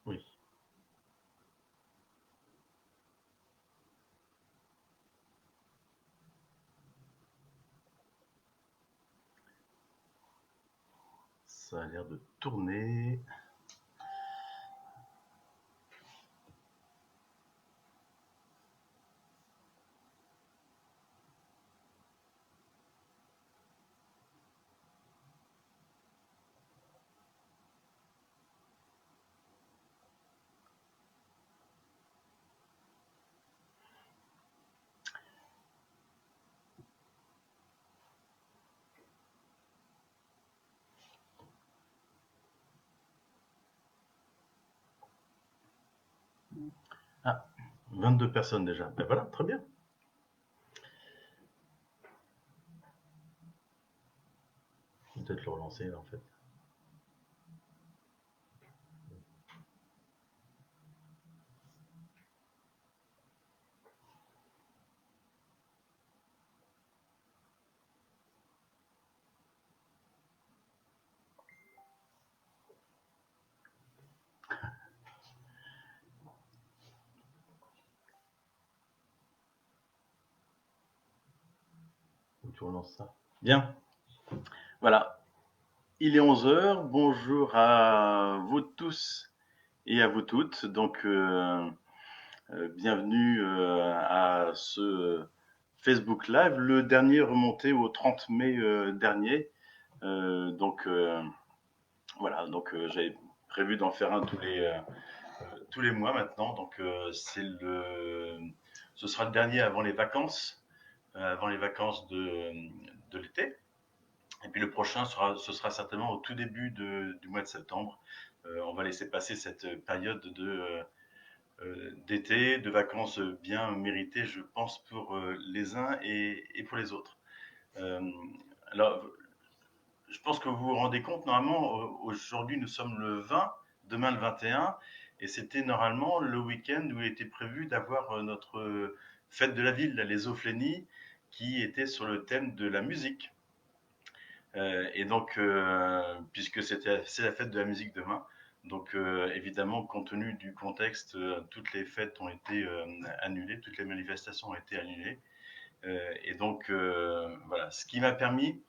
Oui. Ça a l'air de tourner. Ah, 22 personnes déjà. Ben voilà, très bien. Peut-être le relancer là, en fait. Ou tu relances ça. Bien. Voilà. Il est 11 heures. Bonjour à vous tous et à vous toutes. Donc, bienvenue à ce Facebook Live, le dernier remonté au 30 mai dernier. Donc, voilà. Donc, j'avais prévu d'en faire un tous les mois maintenant. Donc, ce sera le dernier avant les vacances de l'été. Et puis le prochain ce sera certainement au tout début du mois de septembre. On va laisser passer cette période d'été, de vacances bien méritées, je pense, pour les uns et pour les autres. Euh, alors, je pense que vous vous rendez compte, normalement, aujourd'hui nous sommes le 20, demain le 21, et c'était normalement le week-end où il était prévu d'avoir notre fête de la ville, les Ophénies, qui était sur le thème de la musique. Et donc, puisque c'est la fête de la musique demain, donc évidemment, compte tenu du contexte, toutes les fêtes ont été annulées, toutes les manifestations ont été annulées. Et donc, voilà, ce qui m'a permis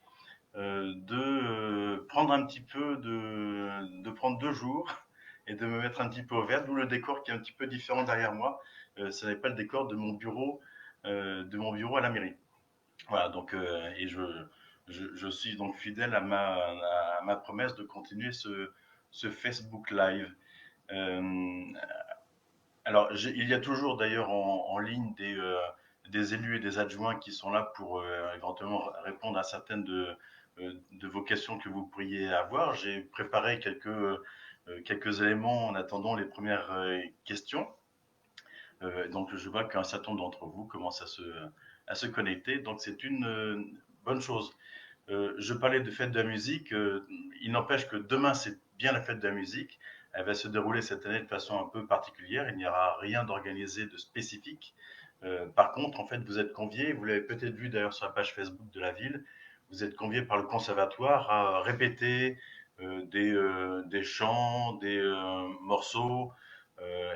de prendre un petit peu de prendre 2 jours et de me mettre un petit peu au vert, d'où le décor qui est un petit peu différent derrière moi. Ce n'est pas le décor de mon bureau à la mairie. Voilà, donc, et je suis donc fidèle à ma promesse de continuer ce Facebook Live. Euh, alors, il y a toujours d'ailleurs en ligne des élus et des adjoints qui sont là pour éventuellement répondre à certaines de vos questions que vous pourriez avoir. J'ai préparé quelques éléments en attendant les premières questions. Donc, je vois qu'un certain nombre d'entre vous commencent à se connecter. Donc, c'est une bonne chose. Je parlais de fête de la musique. Il n'empêche que demain, c'est bien la fête de la musique. Elle va se dérouler cette année de façon un peu particulière. Il n'y aura rien d'organisé de spécifique. Par contre, en fait, vous êtes conviés, vous l'avez peut-être vu d'ailleurs sur la page Facebook de la ville, vous êtes conviés par le conservatoire à répéter des chants, des morceaux,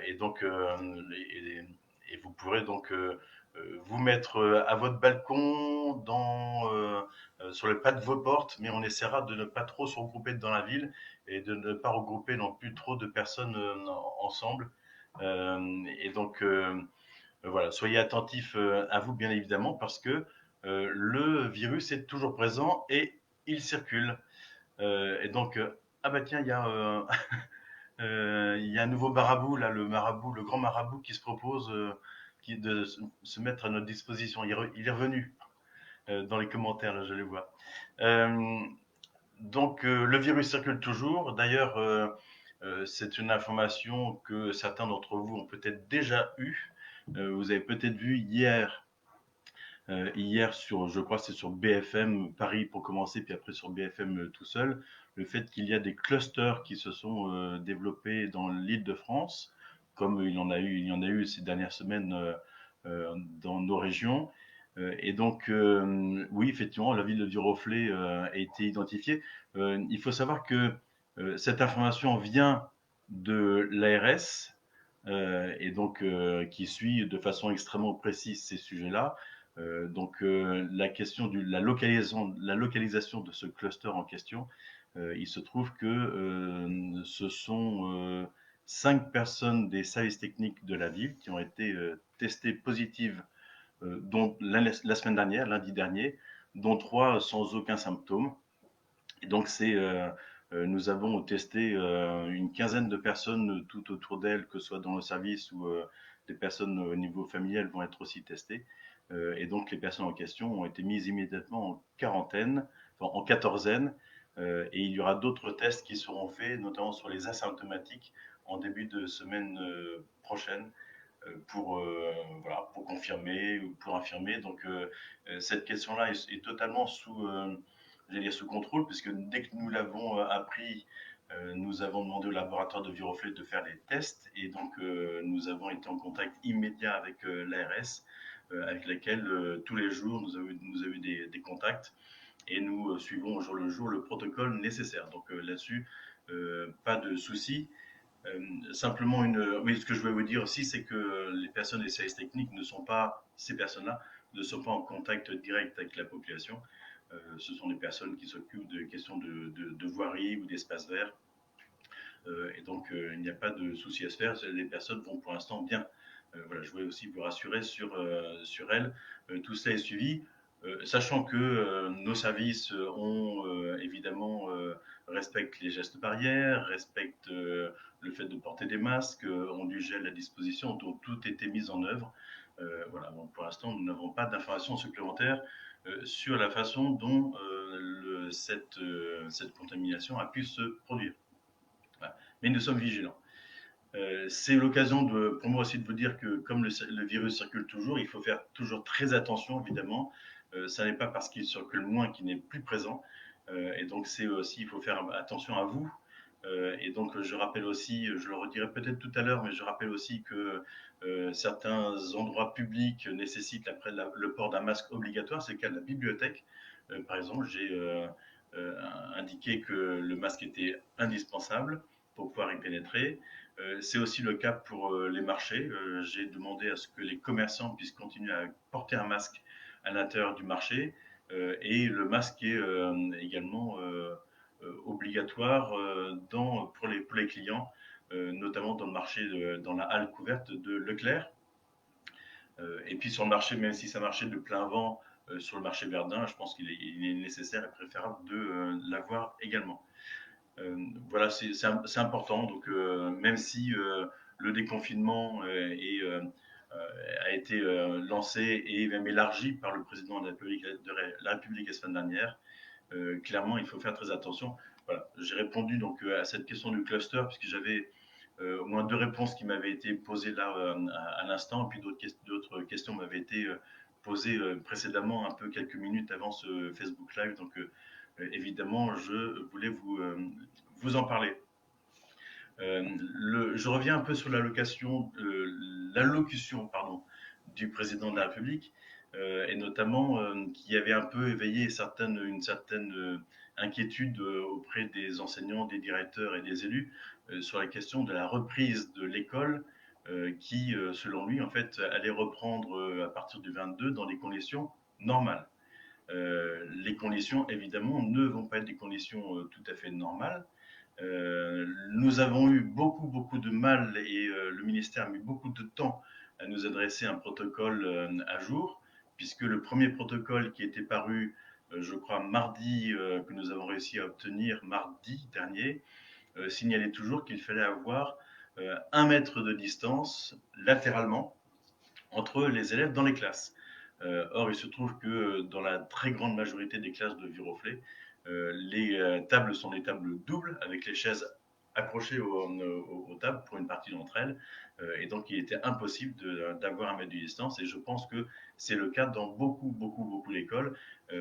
et donc et vous pourrez donc vous mettre à votre balcon, sur le pas de vos portes, mais on essaiera de ne pas trop se regrouper dans la ville et de ne pas regrouper non plus trop de personnes ensemble. Et donc voilà, soyez attentifs à vous bien évidemment parce que le virus est toujours présent et il circule. Et donc ah bah tiens, il y a un nouveau marabout là, le grand marabout qui se propose de se mettre à notre disposition. Il est revenu dans les commentaires, là, je les vois. Euh, donc, le virus circule toujours. D'ailleurs, c'est une information que certains d'entre vous ont peut-être déjà eue. Vous avez peut-être vu hier sur, je crois, que c'est sur BFM Paris pour commencer, puis après sur BFM tout seul, le fait qu'il y a des clusters qui se sont développés dans l'Île-de-France, comme il y en a eu ces dernières semaines dans nos régions. Et donc, oui, effectivement, la ville de Viroflay a été identifiée. Il faut savoir que cette information vient de l'ARS, et donc qui suit de façon extrêmement précise ces sujets-là. La question de la localisation de ce cluster en question, il se trouve que ce sont 5 personnes des services techniques de la ville qui ont été testées positives, dont la semaine dernière, lundi dernier, dont 3 sans aucun symptôme. Et donc nous avons testé une quinzaine de personnes tout autour d'elles, que ce soit dans le service ou des personnes au niveau familial vont être aussi testées. Et donc les personnes en question ont été mises immédiatement en quarantaine, enfin, en quatorzaine. Et il y aura d'autres tests qui seront faits, notamment sur les asymptomatiques, en début de semaine prochaine, pour confirmer ou pour infirmer. Cette question-là est totalement sous contrôle, puisque dès que nous l'avons appris, nous avons demandé au laboratoire de Viroflay de faire les tests, et donc nous avons été en contact immédiat avec l'ARS, avec laquelle tous les jours nous avons eu des contacts, et nous suivons au jour le jour le protocole nécessaire. Donc là-dessus, pas de souci. Simplement oui, ce que je voulais vous dire aussi, c'est que les personnes des services techniques ces personnes-là ne sont pas en contact direct avec la population. Ce sont des personnes qui s'occupent de questions de voirie ou d'espaces verts. Et donc, il n'y a pas de souci à se faire. Les personnes vont pour l'instant bien. Voilà, je voulais aussi vous rassurer sur elles. Tout cela est suivi. Sachant que nos services évidemment respectent les gestes barrières, respectent le fait de porter des masques, ont du gel à disposition, donc tout a été mis en œuvre. Voilà, donc pour l'instant, nous n'avons pas d'informations supplémentaires sur la façon dont cette contamination a pu se produire. Voilà. Mais nous sommes vigilants. C'est l'occasion pour moi aussi de vous dire que comme le virus circule toujours, il faut faire toujours très attention, évidemment. Ça n'est pas parce qu'il circule moins qu'il n'est plus présent. Et donc c'est aussi, il faut faire attention à vous. Et donc je rappelle aussi, je le redirai peut-être tout à l'heure, mais je rappelle aussi que certains endroits publics nécessitent après le port d'un masque obligatoire. C'est le cas de la bibliothèque. Par exemple, j'ai indiqué que le masque était indispensable pour pouvoir y pénétrer. C'est aussi le cas pour les marchés. J'ai demandé à ce que les commerçants puissent continuer à porter un masque à l'intérieur du marché. Et le masque est également obligatoire pour les clients, notamment dans le marché, dans la halle couverte de Leclerc. Et puis sur le marché, même si ça marchait de plein vent, sur le marché Verdun, je pense qu'il est nécessaire et préférable de l'avoir également. Voilà, c'est important. Donc, même si le déconfinement a été lancé et même élargi par le président de la République la semaine dernière, clairement, il faut faire très attention. Voilà, j'ai répondu donc à cette question du cluster, puisque j'avais au moins 2 réponses qui m'avaient été posées là à l'instant, et puis d'autres questions m'avaient été posées précédemment, un peu quelques minutes avant ce Facebook Live. Donc, évidemment, je voulais vous en parler. Je reviens un peu sur l'allocution pardon, du président de la République, et notamment qui avait un peu éveillé une certaine inquiétude auprès des enseignants, des directeurs et des élus sur la question de la reprise de l'école qui, selon lui, en fait, allait reprendre à partir du 22 dans des conditions normales. Les conditions, évidemment, ne vont pas être des conditions tout à fait normales. Nous avons eu beaucoup de mal et le ministère a mis beaucoup de temps à nous adresser un protocole à jour, puisque le premier protocole qui était paru, je crois, mardi, que nous avons réussi à obtenir mardi dernier, signalait toujours qu'il fallait avoir 1 mètre de distance latéralement entre les élèves dans les classes. Or, il se trouve que dans la très grande majorité des classes de Viroflay, les tables sont des tables doubles avec les chaises accrochées aux tables pour une partie d'entre elles. Et donc, il était impossible d'avoir 1 mètre de distance. Et je pense que c'est le cas dans beaucoup d'écoles.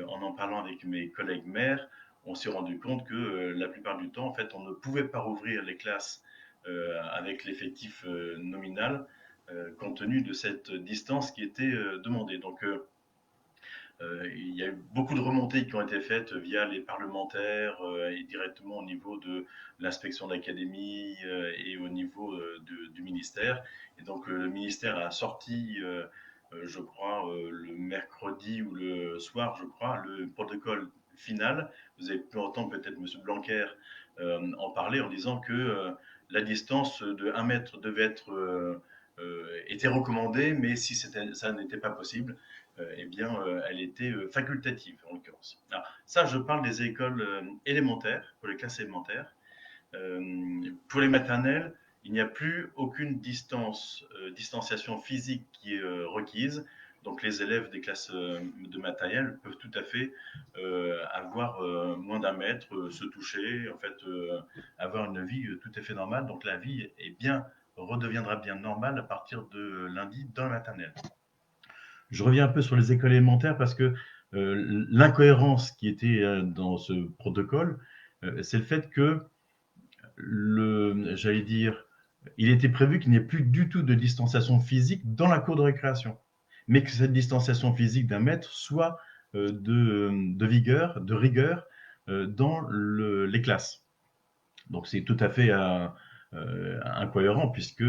En parlant avec mes collègues maires, on s'est rendu compte que la plupart du temps, en fait, on ne pouvait pas rouvrir les classes avec l'effectif nominal compte tenu de cette distance qui était demandée. Donc, Il y a eu beaucoup de remontées qui ont été faites via les parlementaires et directement au niveau de l'inspection d'académie et au niveau du ministère. Et donc le ministère a sorti, je crois, le mercredi ou le soir, je crois, le protocole final. Vous avez pu entendre peut-être M. Blanquer en parler en disant que la distance de 1 mètre devait être était recommandée, mais si ça n'était pas possible, eh bien, elle était facultative en l'occurrence. Alors, ça, je parle des écoles élémentaires, pour les classes élémentaires. Pour les maternelles, il n'y a plus aucune distanciation physique qui est requise. Donc les élèves des classes de maternelle peuvent tout à fait avoir moins d'1 mètre, se toucher, en fait, avoir une vie tout à fait normale. Donc la vie redeviendra bien normale à partir de lundi dans la maternelle. Je reviens un peu sur les écoles élémentaires parce que l'incohérence qui était dans ce protocole, c'est le fait que j'allais dire, il était prévu qu'il n'y ait plus du tout de distanciation physique dans la cour de récréation, mais que cette distanciation physique d'1 mètre soit de vigueur, de rigueur dans les classes. Donc c'est tout à fait incohérent puisque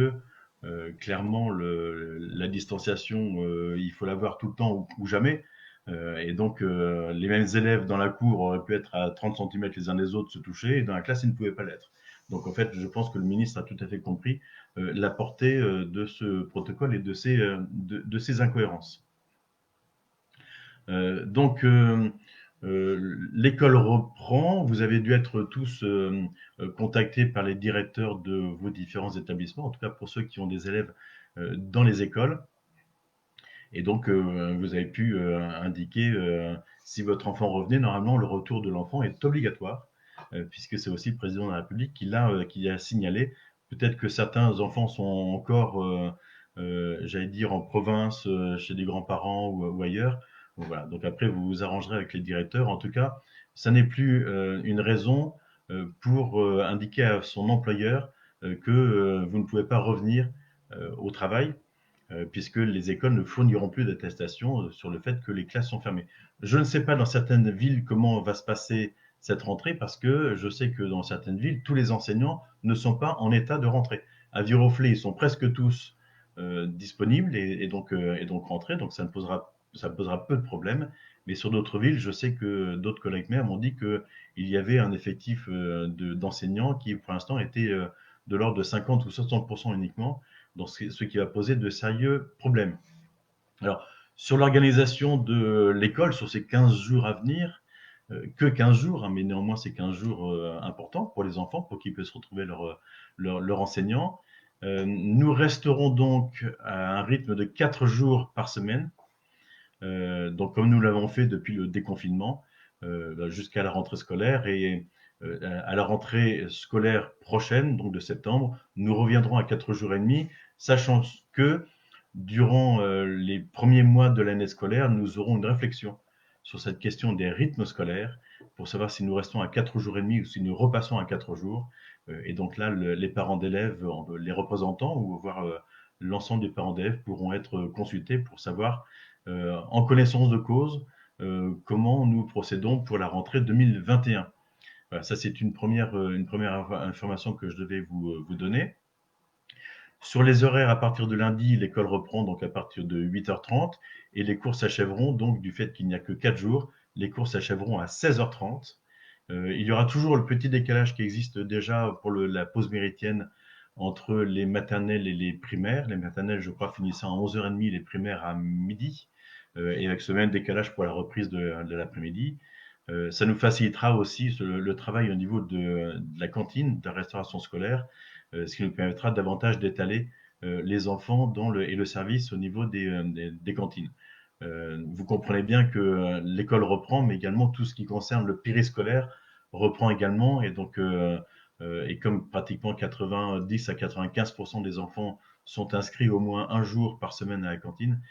clairement la distanciation, il faut l'avoir tout le temps ou jamais. Et donc les mêmes élèves dans la cour auraient pu être à 30 cm les uns des autres, se toucher, et dans la classe, ils ne pouvaient pas l'être. Donc en fait, je pense que le ministre a tout à fait compris la portée de ce protocole et de ces incohérences. Donc l'école reprend. Vous avez dû être tous contactés par les directeurs de vos différents établissements, en tout cas pour ceux qui ont des élèves dans les écoles. Et donc, vous avez pu indiquer si votre enfant revenait. Normalement, le retour de l'enfant est obligatoire, puisque c'est aussi le président de la République qui a signalé. Peut-être que certains enfants sont encore, j'allais dire, en province, chez des grands-parents ou ailleurs. Donc, voilà. Donc après, vous vous arrangerez avec les directeurs. En tout cas, ça n'est plus une raison pour indiquer à son employeur que vous ne pouvez pas revenir au travail, puisque les écoles ne fourniront plus d'attestation sur le fait que les classes sont fermées. Je ne sais pas dans certaines villes comment va se passer cette rentrée, parce que je sais que dans certaines villes, tous les enseignants ne sont pas en état de rentrer. À Viroflay, ils sont presque tous disponibles et donc rentrés, donc ça posera peu de problèmes. Mais sur d'autres villes, je sais que d'autres collègues maires m'ont dit qu'il y avait un effectif d'enseignants qui, pour l'instant, était de l'ordre de 50 ou 60% uniquement, donc ce qui va poser de sérieux problèmes. Alors, sur l'organisation de l'école, sur ces 15 jours à venir, que 15 jours, hein, mais néanmoins c'est 15 jours importants pour les enfants, pour qu'ils puissent retrouver leur enseignant. Nous resterons donc à un rythme de 4 jours par semaine, donc comme nous l'avons fait depuis le déconfinement, jusqu'à la rentrée scolaire. Et à la rentrée scolaire prochaine, donc de septembre, nous reviendrons à 4 jours et demi, sachant que durant les premiers mois de l'année scolaire, nous aurons une réflexion sur cette question des rythmes scolaires pour savoir si nous restons à 4 jours et demi ou si nous repassons à 4 jours. Et donc là, les parents d'élèves, les représentants ou voire l'ensemble des parents d'élèves pourront être consultés pour savoir, en connaissance de cause, comment nous procédons pour la rentrée 2021. Voilà, ça c'est une première information que je devais vous donner. Sur les horaires, à partir de lundi, l'école reprend donc à partir de 8h30 et les cours s'achèveront donc du fait qu'il n'y a que 4 jours, les cours s'achèveront à 16h30. Il y aura toujours le petit décalage qui existe déjà pour la pause méridienne entre les maternelles et les primaires. Les maternelles, je crois, finissant à 11h30, les primaires à midi, et avec ce même décalage pour la reprise de l'après-midi. Ça nous facilitera aussi le travail au niveau de la cantine, de la restauration scolaire, ce qui nous permettra davantage d'étaler les enfants et le service au niveau des cantines. Vous comprenez bien que l'école reprend, mais également tout ce qui concerne le périscolaire reprend également. Et donc, et comme pratiquement 90 à 95% des enfants sont inscrits au moins un jour par semaine à la cantine,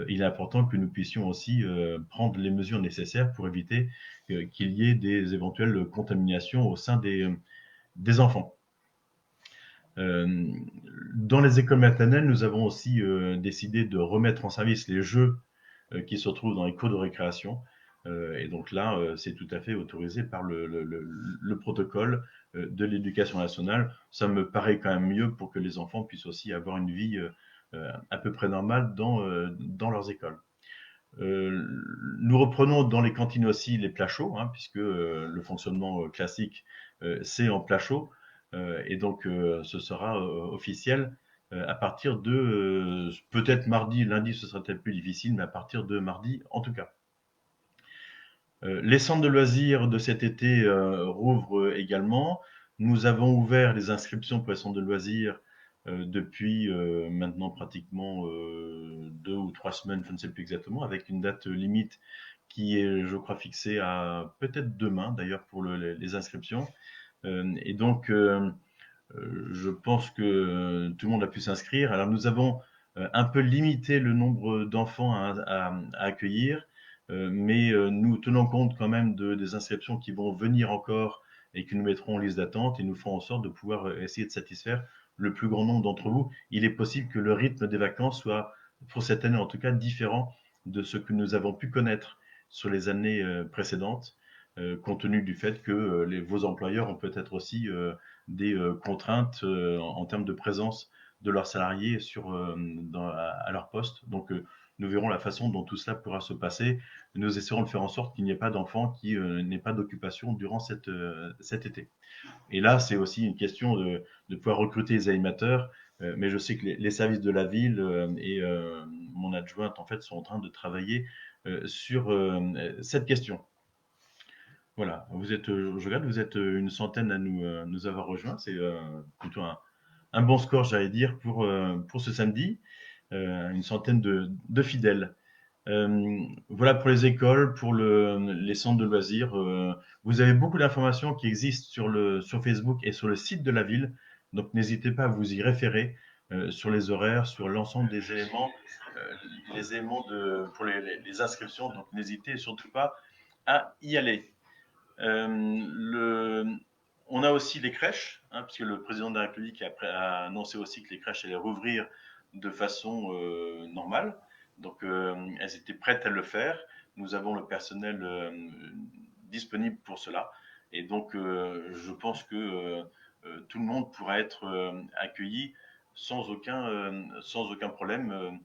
il est important que nous puissions aussi prendre les mesures nécessaires pour éviter qu'il y ait des éventuelles contaminations au sein des enfants. Dans les écoles maternelles, nous avons aussi décidé de remettre en service les jeux qui se retrouvent dans les cours de récréation. Et donc là, c'est tout à fait autorisé par le protocole de l'éducation nationale. Ça me paraît quand même mieux pour que les enfants puissent aussi avoir une vie à peu près normale dans leurs écoles. Nous reprenons dans les cantines aussi les plats chauds, hein, puisque le fonctionnement classique, c'est en plat chaud. Et donc, ce sera officiel à partir de peut-être mardi, lundi, ce sera peut-être plus difficile, mais à partir de mardi en tout cas. Les centres de loisirs de cet été rouvrent également. Nous avons ouvert les inscriptions pour les centres de loisirs depuis maintenant pratiquement 2 ou 3 semaines, je ne sais plus exactement, avec une date limite qui est, je crois, fixée à peut-être demain d'ailleurs pour les inscriptions. Et donc, je pense que tout le monde a pu s'inscrire. Alors, nous avons un peu limité le nombre d'enfants à accueillir, mais nous tenons compte quand même des inscriptions qui vont venir encore et que nous mettrons en liste d'attente et nous ferons en sorte de pouvoir essayer de satisfaire le plus grand nombre d'entre vous. Il est possible que le rythme des vacances soit, pour cette année en tout cas, différent de ce que nous avons pu connaître sur les années précédentes, compte tenu du fait que vos employeurs ont peut-être aussi des contraintes en termes de présence de leurs salariés à leur poste. Donc, nous verrons la façon dont tout cela pourra se passer. Nous essaierons de faire en sorte qu'il n'y ait pas d'enfants qui n'aient pas d'occupation durant cet été. Et là, c'est aussi une question de pouvoir recruter les animateurs. Mais je sais que les services de la ville et mon adjointe, en fait, sont en train de travailler sur cette question. Voilà, vous êtes, je regarde, vous êtes une centaine à nous avoir rejoints. C'est plutôt un bon score, j'allais dire, pour ce samedi. Une centaine de fidèles. Voilà pour les écoles, pour les centres de loisirs. Vous avez beaucoup d'informations qui existent sur Facebook et sur le site de la ville. Donc n'hésitez pas à vous y référer sur les horaires, sur l'ensemble des éléments, les éléments pour les inscriptions. Donc n'hésitez surtout pas à y aller. Le, on a aussi les crèches, hein, puisque le président de la République a annoncé aussi que les crèches allaient rouvrir de façon normale. Donc, elles étaient prêtes à le faire. Nous avons le personnel disponible pour cela. Et donc, je pense que tout le monde pourra être accueilli sans aucun problème.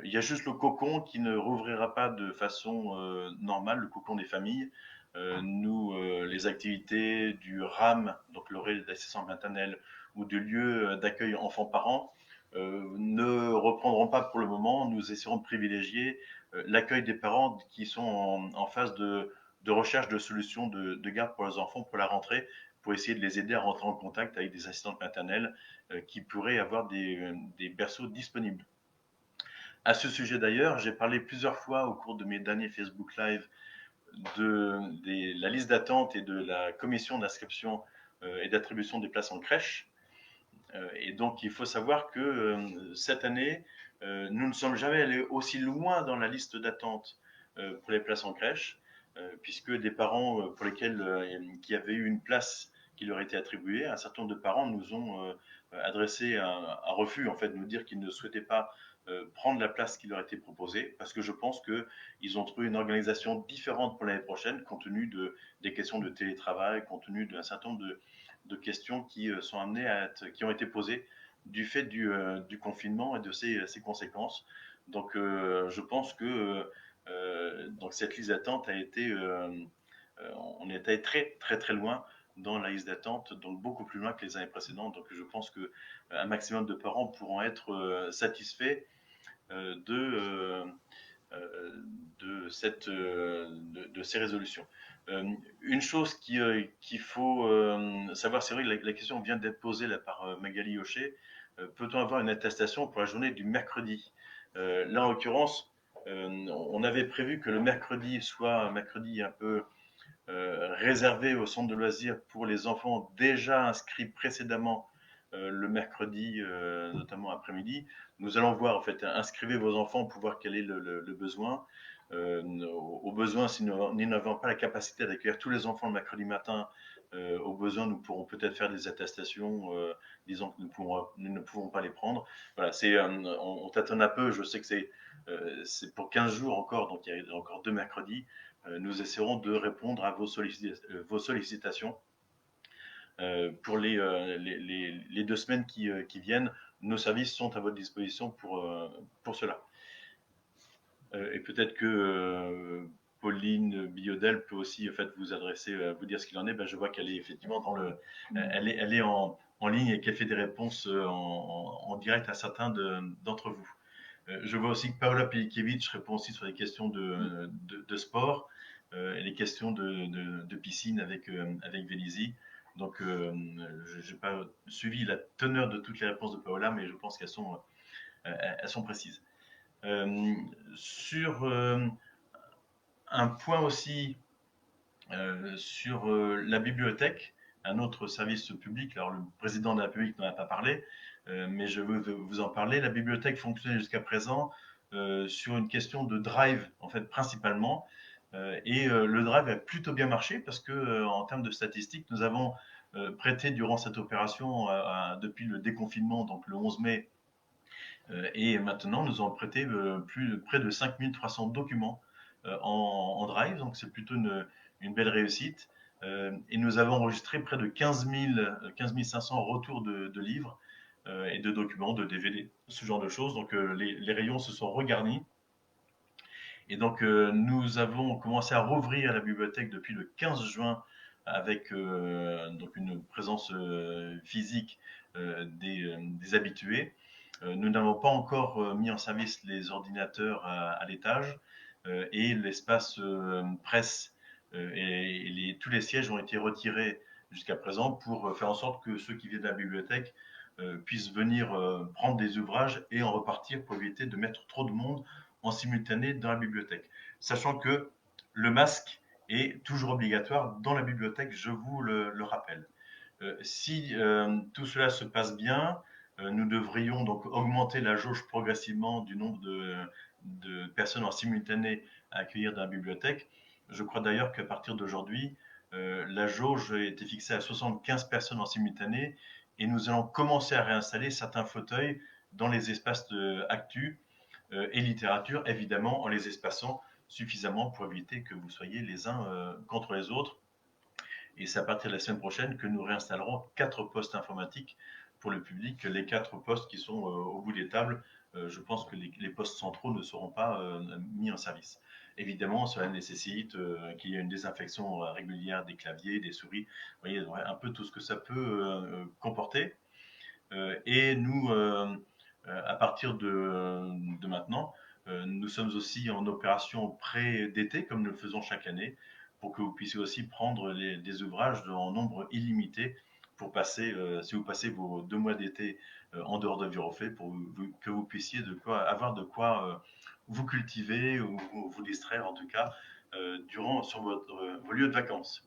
Il y a juste le cocon qui ne rouvrira pas de façon normale, le cocon des familles. Les activités du RAM, donc le relais d'assistance maternelle, ou du lieu d'accueil enfants-parents, ne reprendront pas pour le moment. Nous essaierons de privilégier l'accueil des parents qui sont en phase de recherche de solutions de garde pour leurs enfants pour la rentrée, pour essayer de les aider à rentrer en contact avec des assistantes maternelles qui pourraient avoir des berceaux disponibles. À ce sujet d'ailleurs, j'ai parlé plusieurs fois au cours de mes derniers Facebook Live de la liste d'attente et de la commission d'inscription et d'attribution des places en crèche. Et donc, il faut savoir que cette année, nous ne sommes jamais allés aussi loin dans la liste d'attente pour les places en crèche, puisque des parents pour lesquels qui avaient eu une place qui leur était attribuée, un certain nombre de parents nous ont adressé un refus, en fait, de nous dire qu'ils ne souhaitaient pas prendre la place qui leur était proposée, parce que je pense qu'ils ont trouvé une organisation différente pour l'année prochaine, compte tenu des questions de télétravail, compte tenu d'un certain nombre de questions qui sont amenées qui ont été posées du fait du confinement et de ses conséquences. Donc, je pense que donc cette liste d'attente a été, on est allé très très très loin dans la liste d'attente, donc beaucoup plus loin que les années précédentes. Donc, je pense que un maximum de parents pourront être satisfaits de de ces résolutions. Une chose qu'il faut savoir, c'est vrai que la question vient d'être posée là, par Magali Hochet. Peut-on avoir une attestation pour la journée du mercredi? Là, en l'occurrence, on avait prévu que le mercredi soit un mercredi un peu réservé au centre de loisirs pour les enfants déjà inscrits précédemment le mercredi, notamment après-midi. Nous allons voir, en fait, inscrivez vos enfants pour voir quel est le besoin. Au besoin, si nous n'avons pas la capacité d'accueillir tous les enfants le mercredi matin, Au besoin, nous pourrons peut-être faire des attestations disant que nous ne pouvons pas les prendre. Voilà, on tâtonne un peu. Je sais que c'est pour 15 jours encore, donc il y a encore 2 mercredis. Nous essaierons de répondre à vos sollicitations. Pour les 2 semaines qui viennent, nos services sont à votre disposition pour cela. Et peut-être que Pauline Biodel peut aussi en fait vous adresser, vous dire ce qu'il en est. Ben, je vois qu'elle est effectivement elle est en ligne et qu'elle fait des réponses en direct à certains d'entre vous. Je vois aussi que Paola Pilikiewicz répond aussi sur les questions de sport et les questions de piscine avec Vélizy. Donc, je n'ai pas suivi la teneur de toutes les réponses de Paola, mais je pense elles sont précises. Sur un point aussi sur la bibliothèque, un autre service public. Alors, le président de la République n'en a pas parlé, mais je veux vous en parler. La bibliothèque fonctionnait jusqu'à présent sur une question de drive, en fait, principalement. Et le drive a plutôt bien marché parce que, en termes de statistiques, nous avons prêté durant cette opération, depuis le déconfinement, donc le 11 mai, et maintenant, nous avons prêté près de 5300 documents en drive, donc c'est plutôt une belle réussite. Et nous avons enregistré près de 15 500 retours de livres et de documents, de DVD, ce genre de choses. Donc les rayons se sont regarnis. Et donc nous avons commencé à rouvrir la bibliothèque depuis le 15 juin avec donc une présence physique des habitués. Nous n'avons pas encore mis en service les ordinateurs à l'étage et l'espace presse et tous les sièges ont été retirés jusqu'à présent pour faire en sorte que ceux qui viennent de la bibliothèque puissent venir prendre des ouvrages et en repartir pour éviter de mettre trop de monde en simultané dans la bibliothèque. Sachant que le masque est toujours obligatoire dans la bibliothèque, je vous le rappelle. Si tout cela se passe bien, nous devrions donc augmenter la jauge progressivement du nombre de personnes en simultané à accueillir dans la bibliothèque. Je crois d'ailleurs qu'à partir d'aujourd'hui, la jauge a été fixée à 75 personnes en simultané et nous allons commencer à réinstaller certains fauteuils dans les espaces de actu et littérature, évidemment en les espaçant suffisamment pour éviter que vous soyez les uns contre les autres. Et c'est à partir de la semaine prochaine que nous réinstallerons 4 postes informatiques pour le public. Les 4 postes qui sont au bout des tables, je pense que les postes centraux ne seront pas mis en service. Évidemment, cela nécessite qu'il y ait une désinfection régulière des claviers, des souris. Vous voyez un peu tout ce que ça peut comporter. Et nous, à partir de maintenant, nous sommes aussi en opération pré d'été, comme nous le faisons chaque année, pour que vous puissiez aussi prendre des ouvrages en nombre illimité pour passer, si vous passez vos 2 mois d'été en dehors de Viroflay, pour que vous puissiez avoir de quoi vous cultiver ou vous distraire en tout cas sur vos lieux de vacances.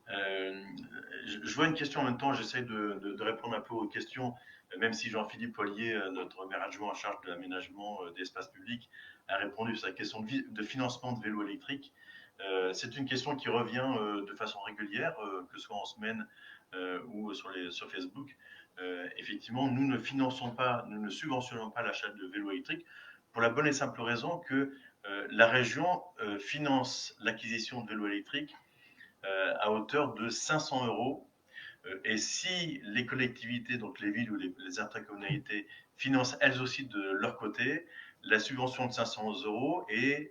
Je vois une question en même temps, j'essaie de répondre un peu aux questions, même si Jean-Philippe Ollier, notre maire adjoint en charge de l'aménagement des espaces publics, a répondu sur la question de financement de vélos électriques. C'est une question qui revient de façon régulière, que ce soit en semaine ou sur Facebook. Effectivement, nous ne finançons pas, nous ne subventionnons pas l'achat de vélos électriques pour la bonne et simple raison que la région finance l'acquisition de vélos électriques à hauteur de 500 euros. Et si les collectivités, donc les villes ou les intercommunalités, financent elles aussi de leur côté, la subvention de 500 euros est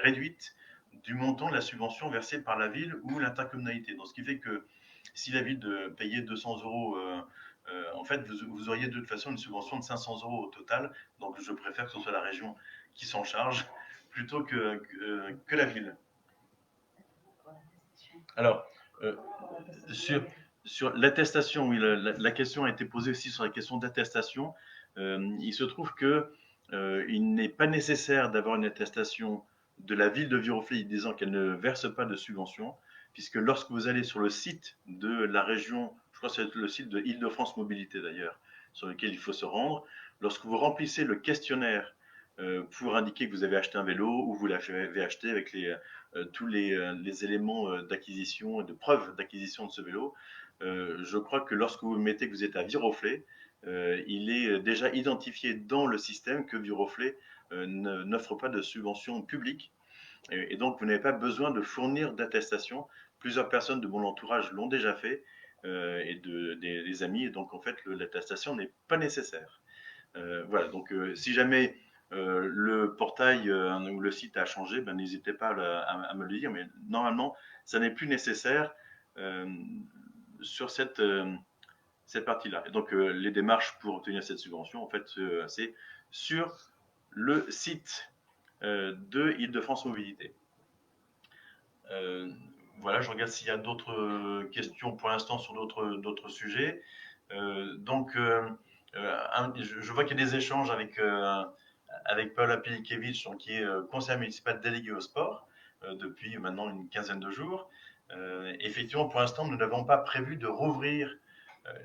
réduite du montant de la subvention versée par la ville ou l'intercommunalité. Donc, ce qui fait que si la ville payait 200 euros, en fait, vous auriez de toute façon une subvention de 500 euros au total. Donc, je préfère que ce soit la région qui s'en charge plutôt que la ville. Alors, euh, sur, sur l'attestation, oui, la question a été posée aussi sur la question d'attestation. Il se trouve que il n'est pas nécessaire d'avoir une attestation de la ville de Viroflay disant qu'elle ne verse pas de subvention, puisque lorsque vous allez sur le site de la région, je crois que c'est le site de Île-de-France Mobilité d'ailleurs, sur lequel il faut se rendre, lorsque vous remplissez le questionnaire pour indiquer que vous avez acheté un vélo ou vous l'avez acheté avec tous les éléments d'acquisition et de preuve d'acquisition de ce vélo. Je crois que lorsque vous mettez que vous êtes à Viroflay, il est déjà identifié dans le système que Viroflay n'offre pas de subvention publique et donc vous n'avez pas besoin de fournir d'attestation. Plusieurs personnes de mon entourage l'ont déjà fait et des amis, et donc en fait l'attestation n'est pas nécessaire. Voilà, donc si jamais le portail ou le site a changé, ben, n'hésitez pas à me le dire, mais normalement, ça n'est plus nécessaire euh, sur cette partie-là. Et donc, les démarches pour obtenir cette subvention, en fait, c'est sur le site de Île-de-France Mobilité. Euh, voilà, je regarde s'il y a d'autres questions pour l'instant sur d'autres sujets. Donc, je vois qu'il y a des échanges avec Paula Pilikiewicz, qui est conseiller municipal délégué au sport depuis maintenant une quinzaine de jours. Effectivement, pour l'instant, nous n'avons pas prévu de rouvrir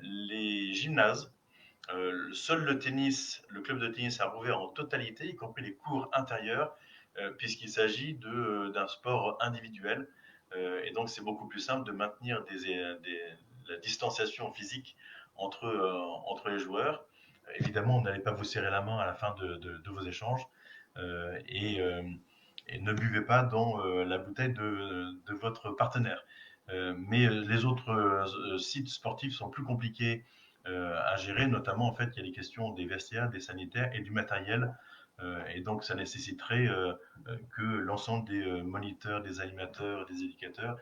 les gymnases. Seul le tennis, le club de tennis a rouvert en totalité, y compris les cours intérieurs, puisqu'il s'agit d'un sport individuel. Et donc, c'est beaucoup plus simple de maintenir la distanciation physique entre les joueurs. Évidemment, on n'allait pas vous serrer la main à la fin de vos échanges. Euh, et, euh, et ne buvez pas dans la bouteille de votre partenaire. Mais les autres sites sportifs sont plus compliqués à gérer, notamment en fait il y a les questions des vestiaires, des sanitaires et du matériel. Et donc ça nécessiterait que l'ensemble des moniteurs, des animateurs, des éducateurs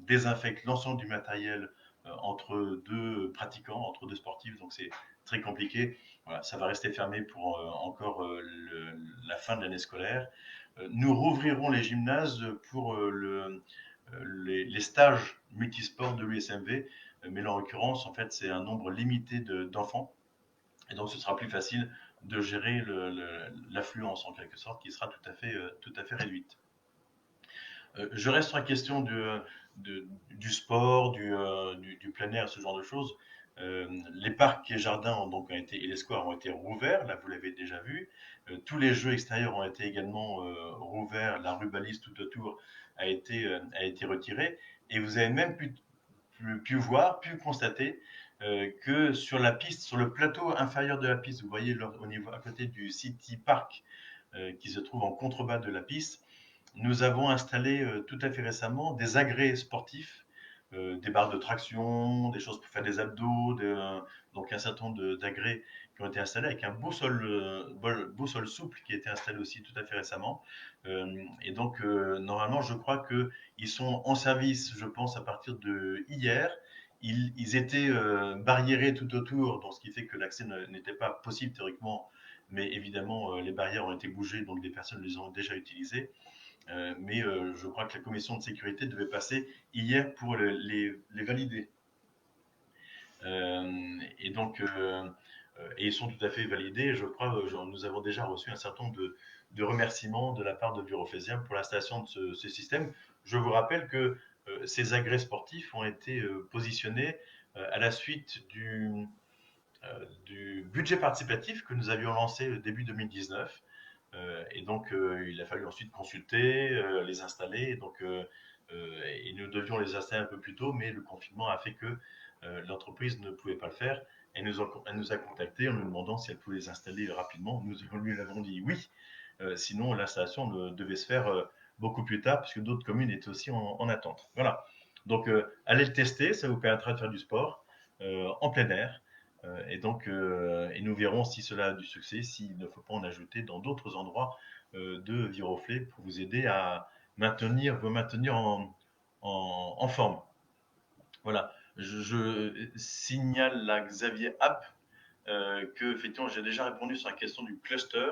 désinfectent l'ensemble du matériel entre deux pratiquants, entre deux sportifs. Donc c'est très compliqué. Voilà, ça va rester fermé pour encore la fin de l'année scolaire. Nous rouvrirons les gymnases pour les stages multisports de l'USMV, mais là, en l'occurrence, en fait, c'est un nombre limité d'enfants, et donc ce sera plus facile de gérer l'affluence, en quelque sorte, qui sera tout à fait réduite. Je reste sur la question du sport, du plein air, ce genre de choses. Les parcs et jardins et les squares ont été rouverts, là vous l'avez déjà vu. Tous les jeux extérieurs ont été également rouverts, la rubaliste tout autour a été retirée. Et vous avez même pu constater que sur la piste, sur le plateau inférieur de la piste, vous voyez au niveau à côté du City Park qui se trouve en contrebas de la piste, nous avons installé tout à fait récemment des agrès sportifs, des barres de traction, des choses pour faire des abdos, donc un certain nombre d'agrès qui ont été installés avec un beau sol souple qui a été installé aussi tout à fait récemment. Et donc, normalement, je crois qu'ils sont en service, je pense, à partir de hier. Ils étaient barriérés tout autour, donc ce qui fait que l'accès n'était pas possible théoriquement, mais évidemment, les barrières ont été bougées, donc des personnes les ont déjà utilisées. Mais je crois que la commission de sécurité devait passer hier pour les valider. Et donc, et ils sont tout à fait validés. Je crois nous avons déjà reçu un certain nombre de remerciements de la part de Viroflésien pour l'installation de ce système. Je vous rappelle que ces agrès sportifs ont été positionnés à la suite du budget participatif que nous avions lancé début 2019. Et donc, il a fallu ensuite consulter, les installer. Et nous devions les installer un peu plus tôt, mais le confinement a fait que l'entreprise ne pouvait pas le faire. Elle nous a contactés en nous demandant si elle pouvait les installer rapidement. Nous lui avons dit oui. Sinon, l'installation devait se faire beaucoup plus tard, puisque d'autres communes étaient aussi en attente. Voilà. Donc, allez le tester, ça vous permettra de faire du sport en plein air. Et nous verrons si cela a du succès, s'il ne faut pas en ajouter dans d'autres endroits de Viroflay pour vous aider à vous maintenir en forme. Voilà. Je signale à Xavier App que effectivement j'ai déjà répondu sur la question du cluster.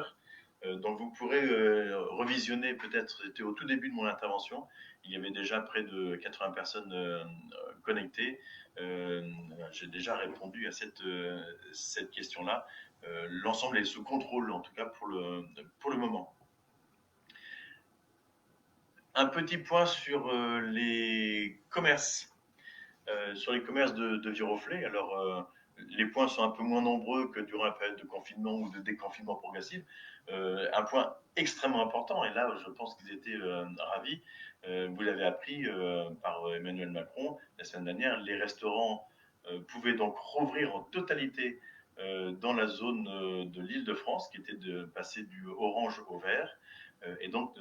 Donc vous pourrez revisionner, peut-être c'était au tout début de mon intervention, il y avait déjà près de 80 personnes connectées. J'ai déjà répondu à cette question-là. L'ensemble est sous contrôle, en tout cas pour le moment. Un petit point sur les commerces de Viroflay. Alors, les points sont un peu moins nombreux que durant la période de confinement ou de déconfinement progressif. Un point extrêmement important, et là je pense qu'ils étaient ravis, vous l'avez appris par Emmanuel Macron la semaine dernière, les restaurants pouvaient donc rouvrir en totalité dans la zone de l'Île-de-France, qui était de passer du orange au vert, et donc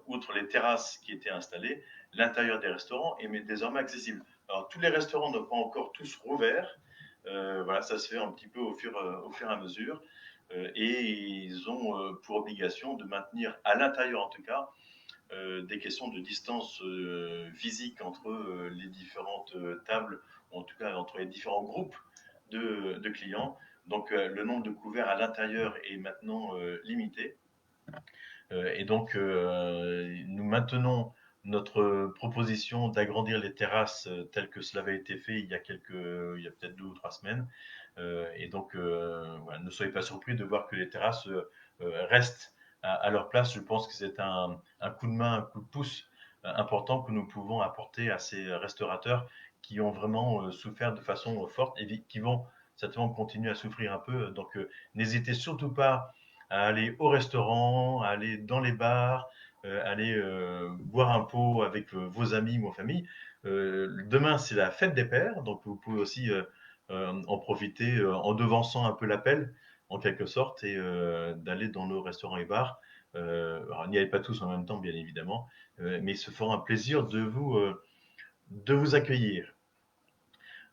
outre les terrasses qui étaient installées, l'intérieur des restaurants est désormais accessible. Alors tous les restaurants n'ont pas encore tous rouvert, voilà, ça se fait un petit peu au fur et à mesure. Et ils ont pour obligation de maintenir, à l'intérieur en tout cas, des questions de distance physique entre les différentes tables, ou en tout cas entre les différents groupes de clients. Donc le nombre de couverts à l'intérieur est maintenant limité. Et donc nous maintenons notre proposition d'agrandir les terrasses telles que cela avait été fait il y a peut-être 2 ou 3 semaines. Et donc, voilà, ne soyez pas surpris de voir que les terrasses restent à leur place. Je pense que c'est un coup de main, un coup de pouce important que nous pouvons apporter à ces restaurateurs qui ont vraiment souffert de façon forte et qui vont certainement continuer à souffrir un peu. Donc, n'hésitez surtout pas à aller au restaurant, à aller dans les bars, aller boire un pot avec vos amis ou en famille. Demain, c'est la fête des pères, donc vous pouvez aussi en profiter en devançant un peu l'appel, en quelque sorte, et d'aller dans nos restaurants et bars. Alors, n'y allez pas tous en même temps, bien évidemment, mais ils se feront un plaisir de vous accueillir.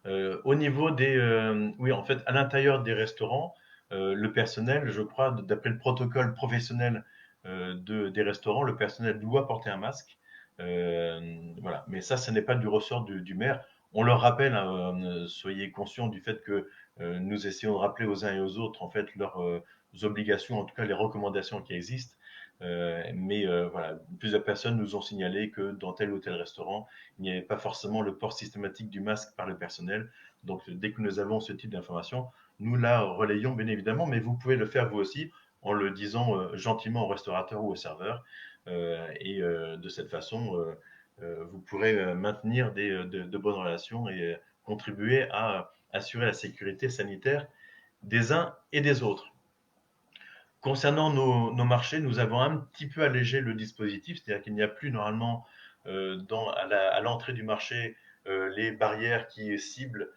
Au niveau des, oui, en fait, à l'intérieur des restaurants, le personnel, je crois, d'après le protocole professionnel des restaurants, le personnel doit porter un masque. Voilà. Mais ça, ce n'est pas du ressort du maire. On leur rappelle, hein, soyez conscients du fait que nous essayons de rappeler aux uns et aux autres, en fait, leurs obligations, en tout cas les recommandations qui existent. Mais voilà, plusieurs personnes nous ont signalé que dans tel ou tel restaurant, il n'y avait pas forcément le port systématique du masque par le personnel. Donc, dès que nous avons ce type d'information, nous la relayons bien évidemment, mais vous pouvez le faire vous aussi en le disant gentiment au restaurateur ou au serveur. Et de cette façon, vous pourrez maintenir de bonnes relations et contribuer à assurer la sécurité sanitaire des uns et des autres. Concernant nos marchés, nous avons un petit peu allégé le dispositif, c'est-à-dire qu'il n'y a plus normalement à l'entrée du marché les barrières qui ciblent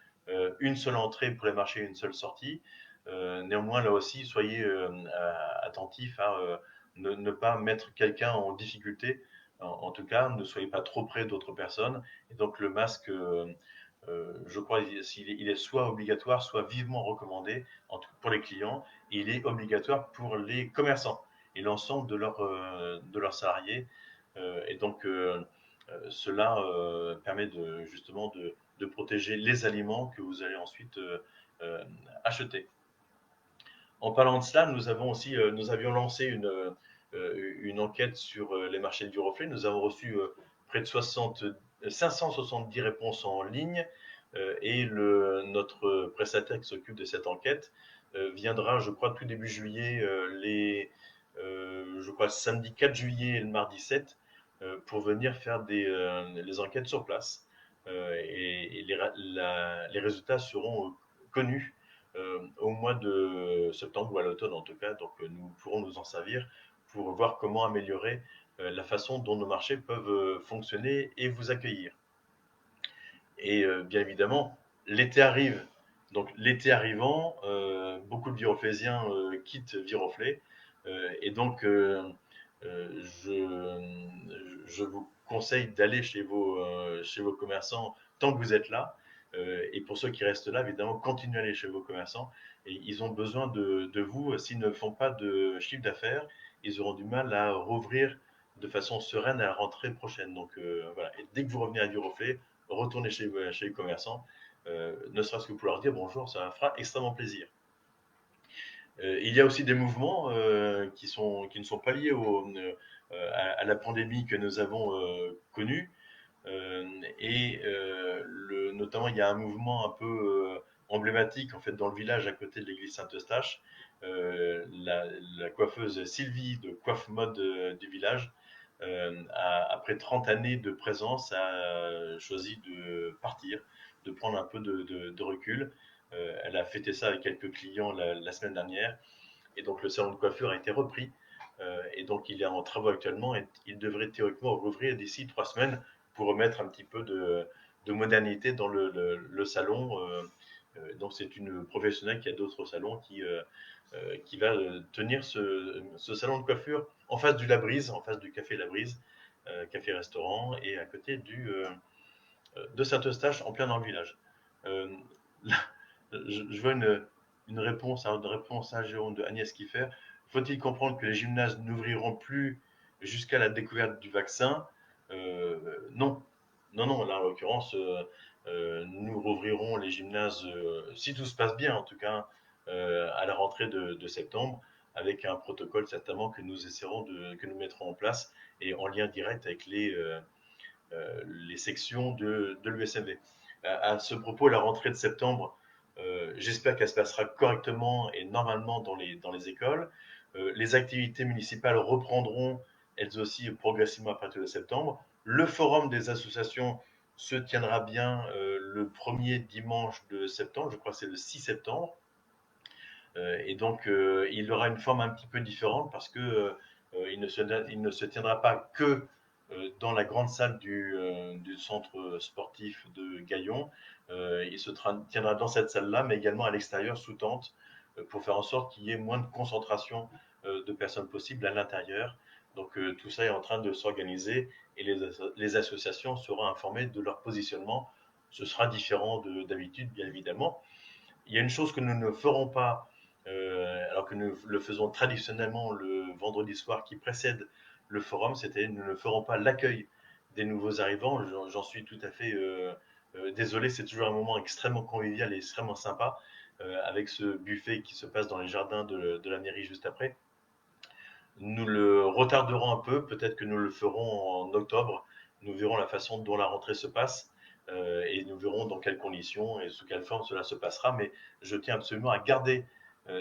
une seule entrée pour les marchés et une seule sortie. Néanmoins, là aussi, soyez attentifs à ne pas mettre quelqu'un en difficulté. En tout cas, ne soyez pas trop près d'autres personnes. Et donc, le masque, je crois, il est soit obligatoire, soit vivement recommandé pour les clients. Et il est obligatoire pour les commerçants et l'ensemble de leurs salariés. Et donc, cela permet justement de protéger les aliments que vous allez ensuite acheter. En parlant de cela, nous avions lancé une enquête sur les marchés du reflet. Nous avons reçu près de 570 réponses en ligne et notre prestataire qui s'occupe de cette enquête viendra, je crois, tout début juillet, je crois, le samedi 4 juillet et le mardi 7, pour venir faire les enquêtes sur place. Et les résultats seront connus au mois de septembre ou à l'automne en tout cas. Donc nous pourrons nous en servir pour voir comment améliorer la façon dont nos marchés peuvent fonctionner et vous accueillir. Et bien évidemment, l'été arrive. Donc l'été arrivant, beaucoup de Viroflésiens quittent Viroflay. Et donc, je vous conseille d'aller chez vos commerçants tant que vous êtes là. Et pour ceux qui restent là, évidemment, continuez à aller chez vos commerçants. Et ils ont besoin de vous. S'ils ne font pas de chiffre d'affaires, ils auront du mal à rouvrir de façon sereine à la rentrée prochaine. Donc voilà. Et dès que vous revenez à Viroflay, retournez chez les commerçants, ne serait-ce que pour leur dire bonjour, ça fera extrêmement plaisir. Il y a aussi des mouvements qui ne sont pas liés à la pandémie que nous avons connue. Et notamment, il y a un mouvement un peu emblématique en fait dans le village à côté de l'église Saint-Eustache. La coiffeuse Sylvie de Coiffe Mode du village, après 30 années de présence, a choisi de partir, de prendre un peu de recul. Elle a fêté ça avec quelques clients la semaine dernière. Et donc le salon de coiffure a été repris. Et donc il est en travaux actuellement et il devrait théoriquement rouvrir d'ici 3 semaines pour remettre un petit peu de modernité dans le salon. Donc c'est une professionnelle qui a d'autres salons qui va tenir ce salon de coiffure en face du La Brise, en face du café La Brise, café-restaurant, et à côté de Saint-Eustache, en plein dans le village. Euh, là, je vois une réponse à Jérôme de Agnès Kiffer. Faut-il comprendre que les gymnases n'ouvriront plus jusqu'à la découverte du vaccin? Non. Non, non, là, en l'occurrence, nous rouvrirons les gymnases, si tout se passe bien en tout cas, à la rentrée de septembre, avec un protocole certainement que nous mettrons en place et en lien direct avec les sections de l'USMV. À ce propos, la rentrée de septembre, j'espère qu'elle se passera correctement et normalement dans les écoles. Les activités municipales reprendront elles aussi progressivement à partir de septembre. Le forum des associations se tiendra bien le premier dimanche de septembre, je crois que c'est le 6 septembre. Et donc, il aura une forme un petit peu différente parce que il ne se tiendra pas que dans la grande salle du centre sportif de Gaillon. Il se tiendra dans cette salle-là, mais également à l'extérieur, sous tente, pour faire en sorte qu'il y ait moins de concentration de personnes possibles à l'intérieur. Donc, tout ça est en train de s'organiser et les associations seront informées de leur positionnement. Ce sera différent d'habitude, bien évidemment. Il y a une chose que nous ne ferons pas, alors que nous le faisons traditionnellement le vendredi soir qui précède le forum, c'était nous ne ferons pas l'accueil des nouveaux arrivants. J'en suis tout à fait désolé, c'est toujours un moment extrêmement convivial et extrêmement sympa, avec ce buffet qui se passe dans les jardins de la mairie juste après. Nous le retarderons un peu, peut-être que nous le ferons en octobre. Nous verrons la façon dont la rentrée se passe et nous verrons dans quelles conditions et sous quelle forme cela se passera. Mais je tiens absolument à garder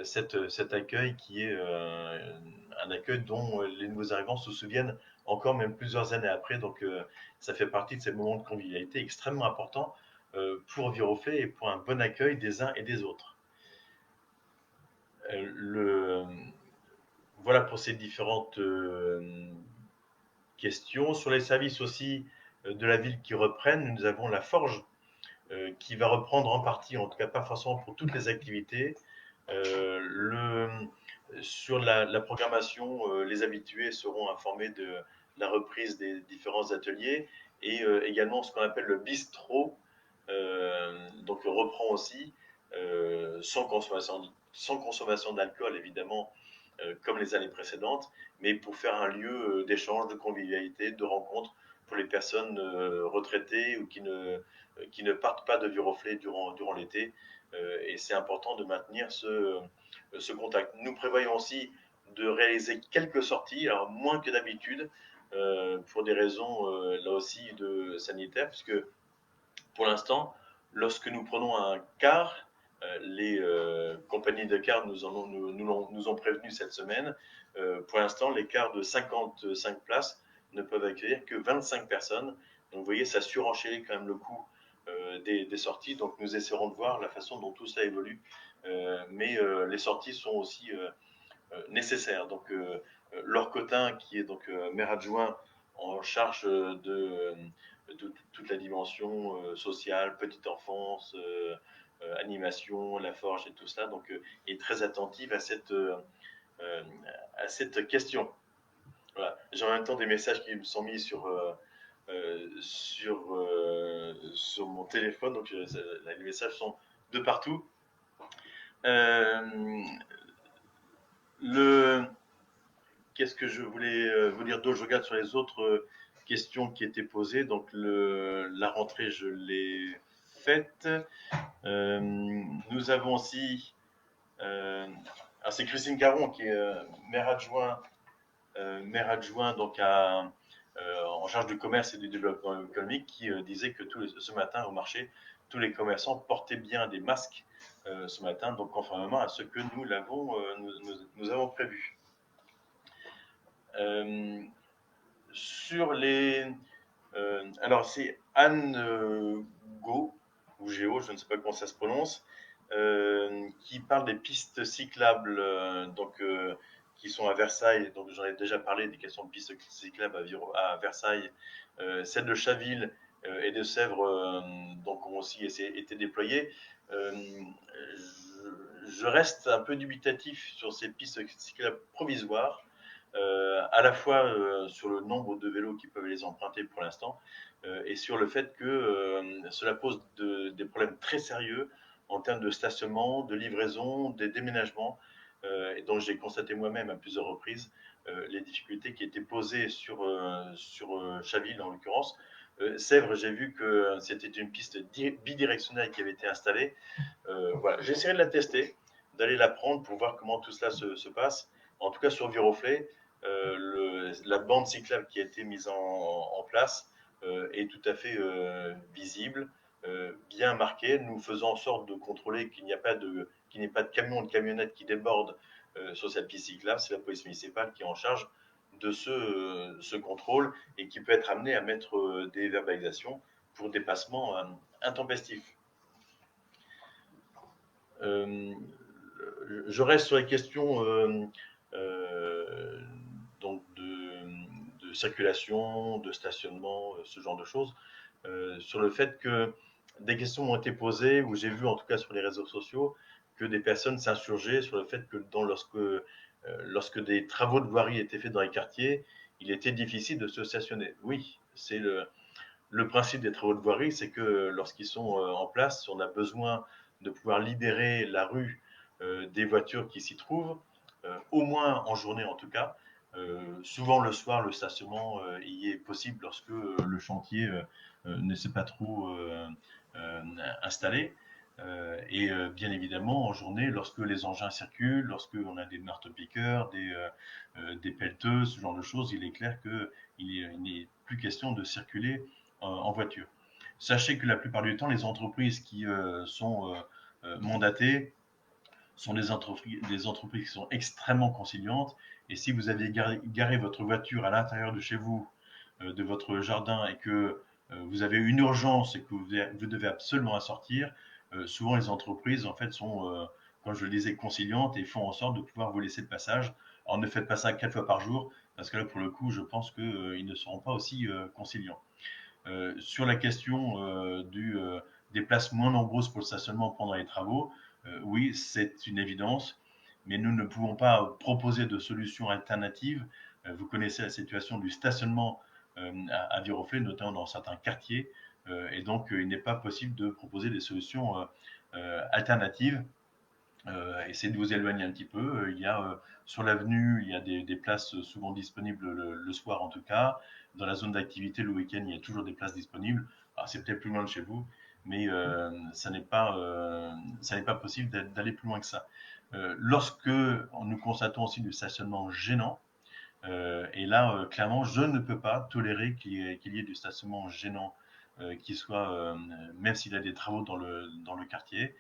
cet accueil qui est un accueil dont les nouveaux arrivants se souviennent encore même plusieurs années après. Donc ça fait partie de ces moments de convivialité extrêmement importants pour Viroflay et pour un bon accueil des uns et des autres. Le, voilà pour ces différentes questions. Sur les services aussi de la ville qui reprennent, nous avons la Forge qui va reprendre en partie, en tout cas pas forcément pour toutes les activités. Le, sur la programmation, les habitués seront informés de la reprise des différents ateliers et également ce qu'on appelle le bistrot, donc reprend aussi sans consommation d'alcool évidemment comme les années précédentes, mais pour faire un lieu d'échange, de convivialité, de rencontre pour les personnes retraitées ou qui ne partent pas de Viroflay durant l'été. Et c'est important de maintenir ce contact. Nous prévoyons aussi de réaliser quelques sorties, alors moins que d'habitude, pour des raisons là aussi sanitaires, puisque pour l'instant, lorsque nous prenons un car, les compagnies de cars nous ont prévenus cette semaine. Pour l'instant, les cars de 55 places ne peuvent accueillir que 25 personnes. Donc vous voyez, ça surenchérit quand même le coût des sorties. Donc nous essaierons de voir la façon dont tout ça évolue. Mais les sorties sont aussi nécessaires. Donc Laure Cotin, qui est donc maire adjoint en charge de toute la dimension sociale, petite enfance, animation, la forge et tout cela, donc est très attentive à cette question. Voilà. J'ai en même temps des messages qui me sont mis sur mon téléphone, donc les messages sont de partout. Le, Qu'est-ce que je voulais vous dire d'autre? Je regarde sur les autres questions qui étaient posées. Donc la rentrée, je l'ai faite. Nous avons aussi, c'est Christine Caron qui est maire adjoint donc en charge du commerce et du développement économique, qui disait que ce matin au marché, tous les commerçants portaient bien des masques ce matin, donc conformément à ce que nous avons prévu. Sur les. Alors, c'est Anne Go, ou Géo, je ne sais pas comment ça se prononce, qui parle des pistes cyclables, qui sont à Versailles. Donc j'en ai déjà parlé des questions de pistes cyclables à Versailles. Celles de Chaville et de Sèvres donc ont aussi été déployées. Je reste un peu dubitatif sur ces pistes cyclables provisoires, à la fois sur le nombre de vélos qui peuvent les emprunter pour l'instant, et sur le fait que cela pose des problèmes très sérieux en termes de stationnement, de livraison, des déménagements, et dont j'ai constaté moi-même à plusieurs reprises les difficultés qui étaient posées sur Chaville en l'occurrence. Sèvres, j'ai vu que c'était une piste bidirectionnelle qui avait été installée. Voilà, j'essaierai de la tester, d'aller la prendre pour voir comment tout cela se passe. En tout cas, sur Viroflay, la bande cyclable qui a été mise en place est tout à fait visible, bien marquée. Nous faisons en sorte de contrôler qu'il n'y ait pas de camions ou de camionnettes qui débordent sur cette piste cyclable. C'est la police municipale qui est en charge de ce contrôle et qui peut être amené à mettre des verbalisations pour dépassement intempestif. Euh, je reste sur les questions donc de circulation, de stationnement, ce genre de choses, sur le fait que des questions ont été posées, où j'ai vu en tout cas sur les réseaux sociaux, que des personnes s'insurgeaient sur le fait que lorsque des travaux de voirie étaient faits dans les quartiers, il était difficile de se stationner. Oui, c'est le principe des travaux de voirie, c'est que lorsqu'ils sont en place, on a besoin de pouvoir libérer la rue des voitures qui s'y trouvent, au moins en journée en tout cas. Souvent le soir, le stationnement y est possible lorsque le chantier ne s'est pas trop installé. Bien évidemment, en journée, lorsque les engins circulent, lorsque on a des marteaux-piqueurs, des pelleteuses, ce genre de choses, il est clair qu'il n'est plus question de circuler en voiture. Sachez que la plupart du temps, les entreprises qui sont mandatées sont des entreprises qui sont extrêmement conciliantes. Et si vous avez garé votre voiture à l'intérieur de chez vous, de votre jardin, et que vous avez une urgence et que vous devez absolument sortir, souvent les entreprises en fait sont, comme je le disais, conciliantes et font en sorte de pouvoir vous laisser le passage. Alors ne faites pas ça 4 fois par jour, parce que là pour le coup, je pense qu'ils ne seront pas aussi conciliants. Sur la question des places moins nombreuses pour le stationnement pendant les travaux, oui, c'est une évidence, mais nous ne pouvons pas proposer de solutions alternatives. Vous connaissez la situation du stationnement à Viroflay, notamment dans certains quartiers, et donc il n'est pas possible de proposer des solutions alternatives. Essayez de vous éloigner un petit peu. Il y a sur l'avenue, il y a des places souvent disponibles le soir en tout cas. Dans la zone d'activité le week-end, il y a toujours des places disponibles. Alors c'est peut-être plus loin de chez vous, mais ça n'est pas possible d'aller plus loin que ça. Lorsque nous constatons aussi du stationnement gênant, et là clairement, je ne peux pas tolérer qu'il y ait du stationnement gênant qui soit, même s'il y a des travaux dans le quartier,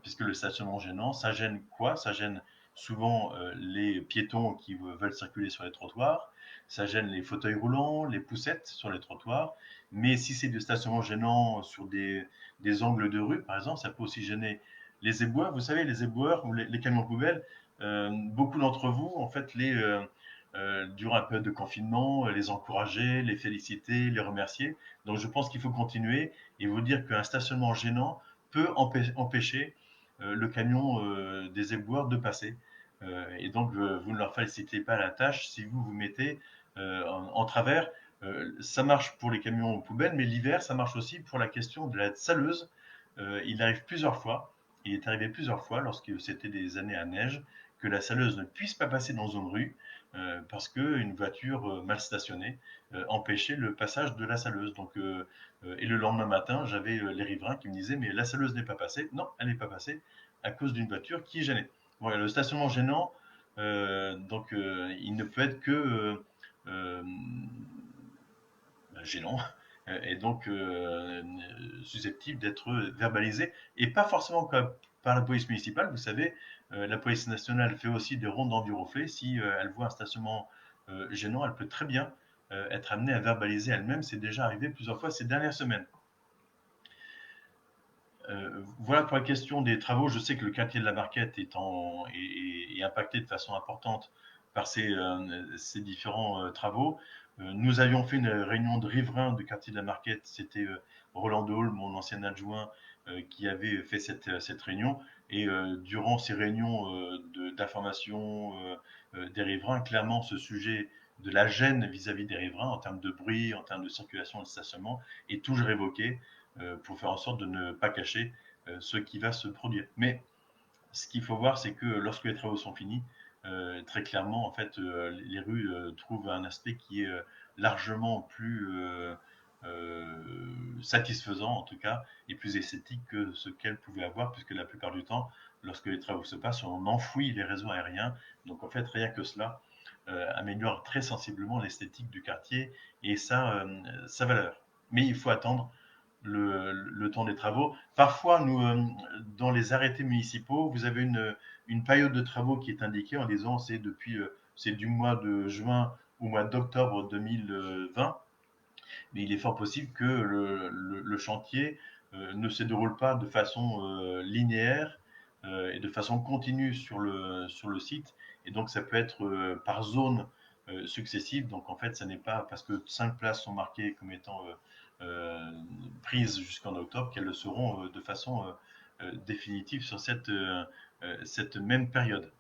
puisque le stationnement gênant, ça gêne quoi? Ça gêne souvent les piétons qui veulent circuler sur les trottoirs, ça gêne les fauteuils roulants, les poussettes sur les trottoirs, mais si c'est du stationnement gênant sur des angles de rue, par exemple, ça peut aussi gêner les éboueurs. Vous savez, les éboueurs ou les camions poubelles, beaucoup d'entre vous, en fait, durant la période de confinement, les encourager, les féliciter, les remercier. Donc je pense qu'il faut continuer et vous dire qu'un stationnement gênant peut empêcher le camion des éboueurs de passer. Et donc vous ne leur félicitez pas la tâche si vous vous mettez en travers. Ça marche pour les camions poubelles, mais l'hiver, ça marche aussi pour la question de la saleuse. Il arrive plusieurs fois, il est arrivé plusieurs fois lorsque c'était des années à neige, que la saleuse ne puisse pas passer dans une rue parce qu'une voiture mal stationnée empêchait le passage de la saleuse. Et le lendemain matin, j'avais les riverains qui me disaient mais la saleuse n'est pas passée. Non, elle n'est pas passée à cause d'une voiture qui gênait. Voilà, le stationnement gênant, il ne peut être que euh, gênant et donc susceptible d'être verbalisé et pas forcément comme par la police municipale. Vous savez, la police nationale fait aussi des rondes en Viroflay. Si elle voit un stationnement gênant, elle peut très bien être amenée à verbaliser elle-même. C'est déjà arrivé plusieurs fois ces dernières semaines. Voilà pour la question des travaux. Je sais que le quartier de la Marquette est impacté de façon importante par ces différents travaux. Nous avions fait une réunion de riverains du quartier de la Marquette. C'était Roland Hall, mon ancien adjoint, qui avait fait cette réunion. Et durant ces réunions d'information des riverains, clairement, ce sujet de la gêne vis-à-vis des riverains en termes de bruit, en termes de circulation et de stationnement est toujours évoqué pour faire en sorte de ne pas cacher ce qui va se produire. Mais ce qu'il faut voir, c'est que lorsque les travaux sont finis, très clairement, en fait, les rues trouvent un aspect qui est largement plus satisfaisant, en tout cas, et plus esthétique que ce qu'elles pouvaient avoir, puisque la plupart du temps, lorsque les travaux se passent, on enfouit les réseaux aériens. Donc, en fait, rien que cela améliore très sensiblement l'esthétique du quartier et sa valeur. Mais il faut attendre le temps des travaux. Parfois, dans les arrêtés municipaux, vous avez une période de travaux qui est indiquée en disant c'est du mois de juin au mois d'octobre 2020, mais il est fort possible que le chantier ne se déroule pas de façon linéaire et de façon continue sur le site. Et donc, ça peut être par zone successive. Donc, en fait, ça n'est pas parce que 5 places sont marquées comme étant prises jusqu'en octobre qu'elles le seront de façon définitive sur cette même période.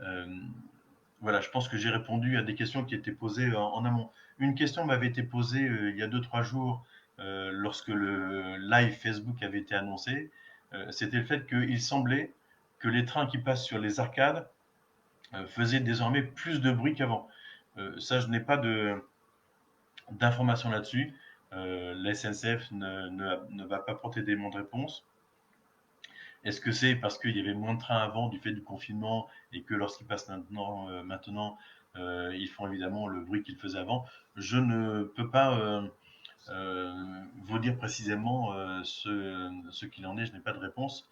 Euh, voilà, je pense que j'ai répondu à des questions qui étaient posées en amont. Une question m'avait été posée il y a 2, 3 jours lorsque le live Facebook avait été annoncé. C'était le fait qu'il semblait que les trains qui passent sur les arcades faisaient désormais plus de bruit qu'avant. Ça, je n'ai pas d'informations là-dessus. La SNCF ne va pas porter d'éléments de réponse. Est-ce que c'est parce qu'il y avait moins de trains avant du fait du confinement et que lorsqu'ils passent maintenant ils font évidemment le bruit qu'ils faisaient avant? Je ne peux pas vous dire précisément ce qu'il en est. Je n'ai pas de réponse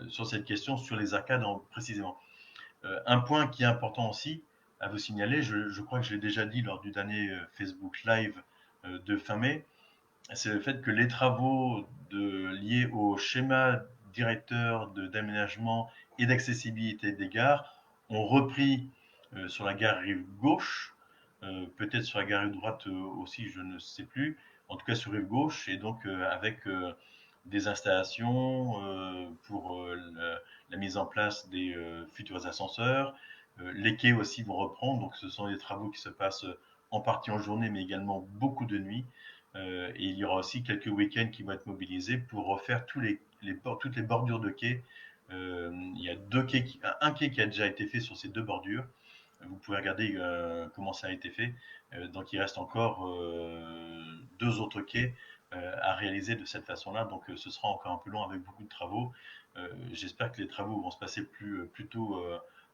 sur cette question sur les arcades précisément. Un point qui est important aussi à vous signaler, je crois que je l'ai déjà dit lors du dernier Facebook Live de fin mai, c'est le fait que les travaux liés au schéma directeur d'aménagement et d'accessibilité des gares ont repris sur la gare rive gauche, peut-être sur la gare rive droite aussi, je ne sais plus, en tout cas sur rive gauche, et donc avec des installations pour la mise en place des futurs ascenseurs. Les quais aussi vont reprendre, donc ce sont des travaux qui se passent en partie en journée, mais également beaucoup de nuit. Et il y aura aussi quelques week-ends qui vont être mobilisés pour refaire toutes les bordures de quais. Il y a un quai qui a déjà été fait sur ces 2 bordures. Vous pouvez regarder comment ça a été fait. Donc il reste encore 2 autres quais à réaliser de cette façon-là. Donc ce sera encore un peu long avec beaucoup de travaux. J'espère que les travaux vont se passer plutôt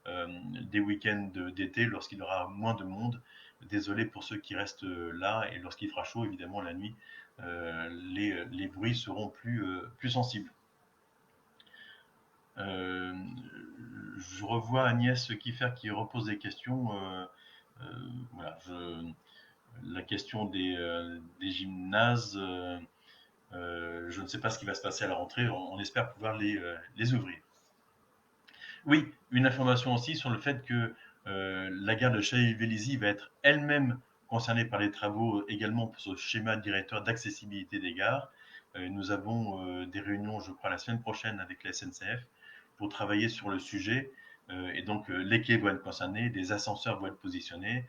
des week-ends d'été lorsqu'il y aura moins de monde. Désolé pour ceux qui restent là et lorsqu'il fera chaud, évidemment, la nuit, les bruits seront plus sensibles. Euh, je revois Agnès Kiffer qui repose des questions. Euh, voilà, la question des gymnases, je ne sais pas ce qui va se passer à la rentrée. On espère pouvoir les ouvrir. Oui, une information aussi sur le fait que la gare de Chailly-Vélizy va être elle-même concernée par les travaux également pour ce schéma directeur d'accessibilité des gares. Nous avons des réunions, je crois, la semaine prochaine avec la SNCF pour travailler sur le sujet. Et donc, les quais vont être concernés, des ascenseurs vont être positionnés.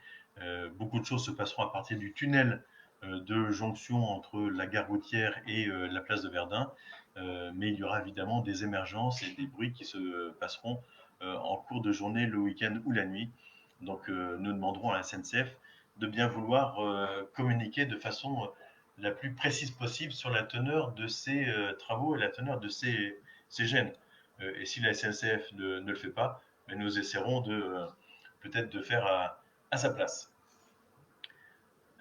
Beaucoup de choses se passeront à partir du tunnel de jonction entre la gare routière et la place de Verdun. Mais il y aura évidemment des émergences et des bruits qui se passeront en cours de journée, le week-end ou la nuit. Donc nous demanderons à la SNCF de bien vouloir communiquer de façon la plus précise possible sur la teneur de ces travaux et la teneur de ces gènes. Et si la SNCF ne le fait pas, ben, nous essaierons peut-être de faire à sa place.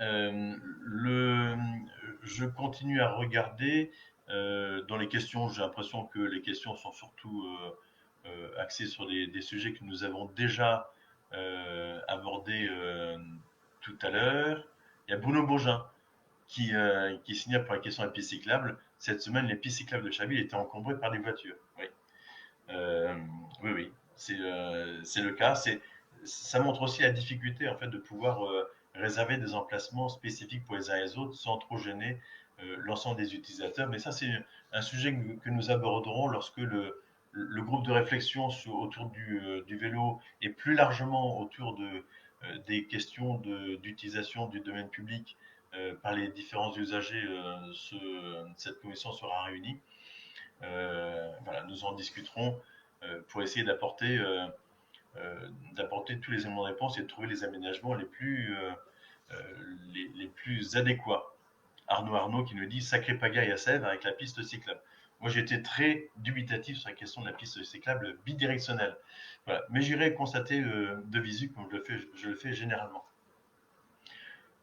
Euh, le, je continue à regarder dans les questions. J'ai l'impression que les questions sont surtout axées sur des sujets que nous avons déjà abordés tout à l'heure. Il y a Bruno Bourgin qui signale pour la question des pistes cyclables. Cette semaine, les pistes cyclables de Chaville étaient encombrées par des voitures. Oui, euh, oui, oui, c'est le cas. Ça montre aussi la difficulté en fait de pouvoir réserver des emplacements spécifiques pour les uns et les autres sans trop gêner l'ensemble des utilisateurs. Mais ça, c'est un sujet que nous aborderons lorsque le groupe de réflexion autour du vélo et plus largement autour des questions d'utilisation du domaine public par les différents usagers, cette commission sera réunie. Voilà, nous en discuterons pour essayer d'apporter tous les éléments de réponse et de trouver les aménagements euh, les plus adéquats. Arnaud qui nous dit sacré pagaille à Sèvres avec la piste cyclable. Moi, j'ai été très dubitatif sur la question de la piste cyclable bidirectionnelle. Voilà. Mais j'irai constater de visu comme je le fais généralement.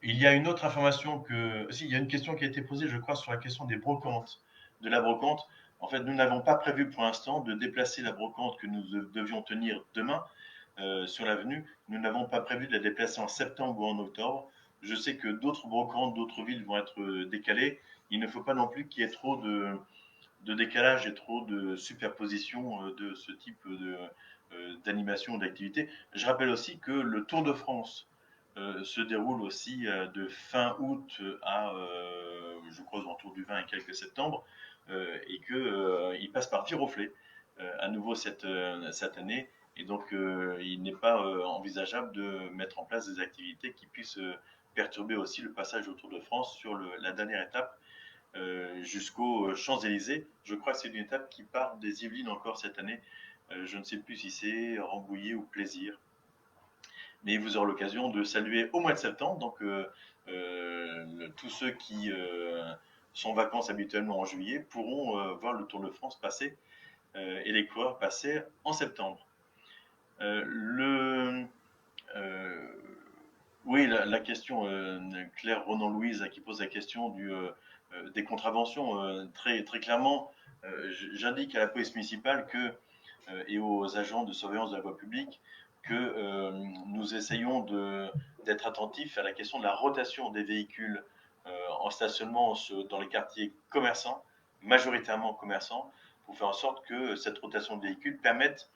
Il y a une autre information si, il y a une question qui a été posée, je crois, sur la question des brocantes. De la brocante. En fait, nous n'avons pas prévu pour l'instant de déplacer la brocante que nous devions tenir demain sur l'avenue. Nous n'avons pas prévu de la déplacer en septembre ou en octobre. Je sais que d'autres brocantes, d'autres villes vont être décalées. Il ne faut pas non plus qu'il y ait trop de décalage et trop de superposition de ce type d'animation ou d'activité. Je rappelle aussi que le Tour de France se déroule aussi de fin août à, je crois, autour du 20 et quelques septembre, et qu'il passe par Viroflay à nouveau cette année. Et donc, il n'est pas envisageable de mettre en place des activités qui puissent perturber aussi le passage au Tour de France sur la dernière étape jusqu'aux Champs-Élysées. Je crois que c'est une étape qui part des Yvelines encore cette année. Je ne sais plus si c'est Rambouillet ou Plaisir. Mais vous aurez l'occasion de saluer au mois de septembre. Donc, tous ceux qui sont en vacances habituellement en juillet pourront voir le Tour de France passer et les coureurs passer en septembre. Le, euh, oui, la question, Claire Ronan-Louise qui pose la question des contraventions. Très, très clairement, j'indique à la police municipale et aux agents de surveillance de la voie publique que nous essayons d'être attentifs à la question de la rotation des véhicules en stationnement dans les quartiers commerçants, majoritairement commerçants, pour faire en sorte que cette rotation de véhicules permette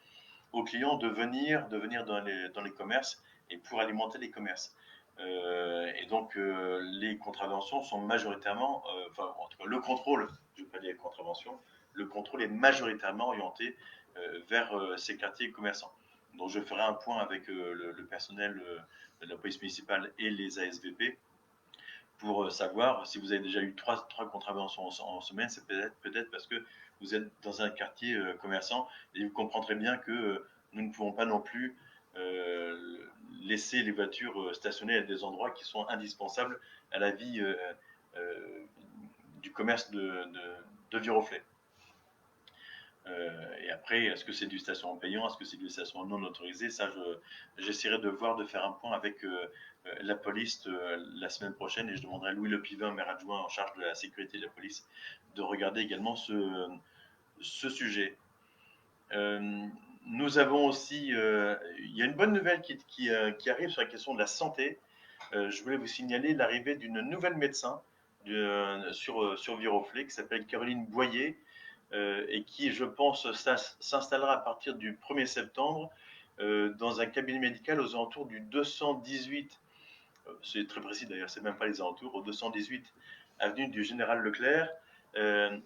aux clients de venir dans les commerces et pour alimenter les commerces. Et donc, les contraventions sont majoritairement, enfin, en tout cas, le contrôle, je ne vais pas dire les contraventions, le contrôle est majoritairement orienté vers ces quartiers commerçants. Donc, je ferai un point avec le personnel de la police municipale et les ASVP pour savoir si vous avez déjà eu trois contraventions en semaine. C'est peut-être parce que vous êtes dans un quartier commerçant et vous comprendrez bien que nous ne pouvons pas non plus laisser les voitures stationner à des endroits qui sont indispensables à la vie du commerce de Viroflay. Et après, est-ce que c'est du stationnement payant, est-ce que c'est du stationnement non autorisé? Ça, j'essaierai de voir, de faire un point avec la police la semaine prochaine et je demanderai à Louis Le Pivin, maire adjoint en charge de la sécurité de la police, de regarder également ce sujet. Nous avons aussi, il y a une bonne nouvelle qui arrive sur la question de la santé. Je voulais vous signaler l'arrivée d'une nouvelle médecin sur Viroflay qui s'appelle Caroline Boyer et qui, je pense, s'installera à partir du 1er septembre dans un cabinet médical aux alentours du 218, c'est très précis d'ailleurs, c'est même pas les alentours, au 218 avenue du Général Leclerc. Elle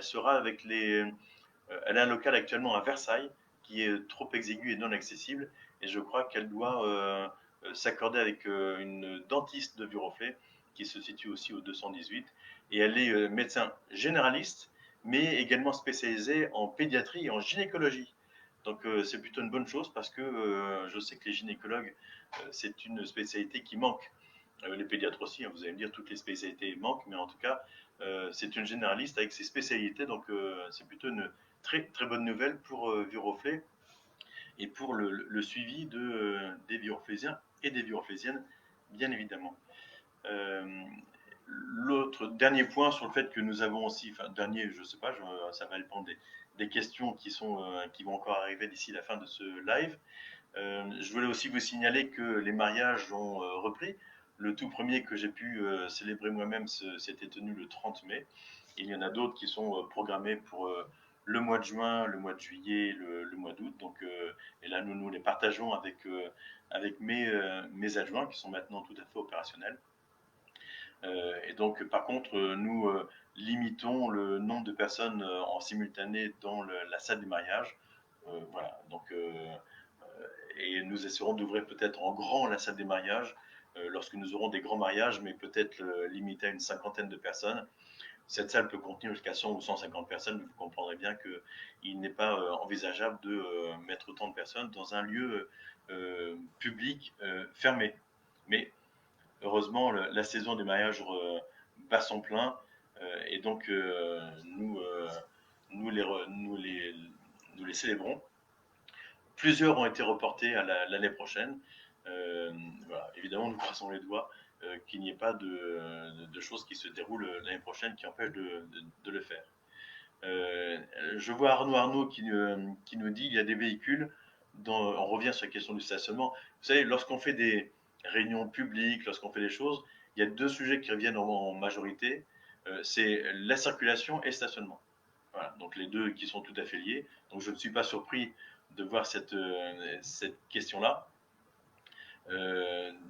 sera avec elle a un local actuellement à Versailles qui est trop exigu et non accessible. Et je crois qu'elle doit s'accorder avec une dentiste de Viroflay qui se situe aussi au 218. Et elle est médecin généraliste, mais également spécialisée en pédiatrie et en gynécologie. Donc c'est plutôt une bonne chose parce que je sais que les gynécologues, c'est une spécialité qui manque. Les pédiatres aussi, hein, vous allez me dire, toutes les spécialités manquent, mais en tout cas, c'est une généraliste avec ses spécialités, donc c'est plutôt une très, très bonne nouvelle pour Viroflay et pour le suivi des Viroflaysiens et des Viroflaysiennes, bien évidemment. L'autre dernier point sur le fait que nous avons aussi, enfin dernier, je ne sais pas, ça va dépendre des questions qui vont encore arriver d'ici la fin de ce live. Je voulais aussi vous signaler que les mariages ont repris. Le tout premier que j'ai pu célébrer moi-même s'était tenu le 30 mai. Il y en a d'autres qui sont programmés pour le mois de juin, le mois de juillet, le mois d'août. Donc, et là, nous les partageons avec mes adjoints qui sont maintenant tout à fait opérationnels. Et donc, par contre, nous limitons le nombre de personnes en simultané dans la salle du mariage. Voilà. Donc, et nous essaierons d'ouvrir peut-être en grand la salle des mariages lorsque nous aurons des grands mariages, mais peut-être limité à une cinquantaine de personnes. Cette salle peut contenir jusqu'à 100 ou 150 personnes, mais vous comprendrez bien qu'il n'est pas envisageable de mettre autant de personnes dans un lieu public fermé. Mais heureusement, la saison des mariages bat son plein, et donc nous, les, nous les célébrons. Plusieurs ont été reportés à l'année prochaine. Voilà. Évidemment, nous croisons les doigts qu'il n'y ait pas de choses qui se déroulent l'année prochaine qui empêchent de le faire. Je vois Arnaud qui nous dit qu'il y a des véhicules. On revient sur la question du stationnement. Vous savez, lorsqu'on fait des réunions publiques, lorsqu'on fait des choses, il y a deux sujets qui reviennent en majorité. C'est la circulation et le stationnement. Voilà, donc les deux qui sont tout à fait liés. Donc je ne suis pas surpris de voir cette question-là.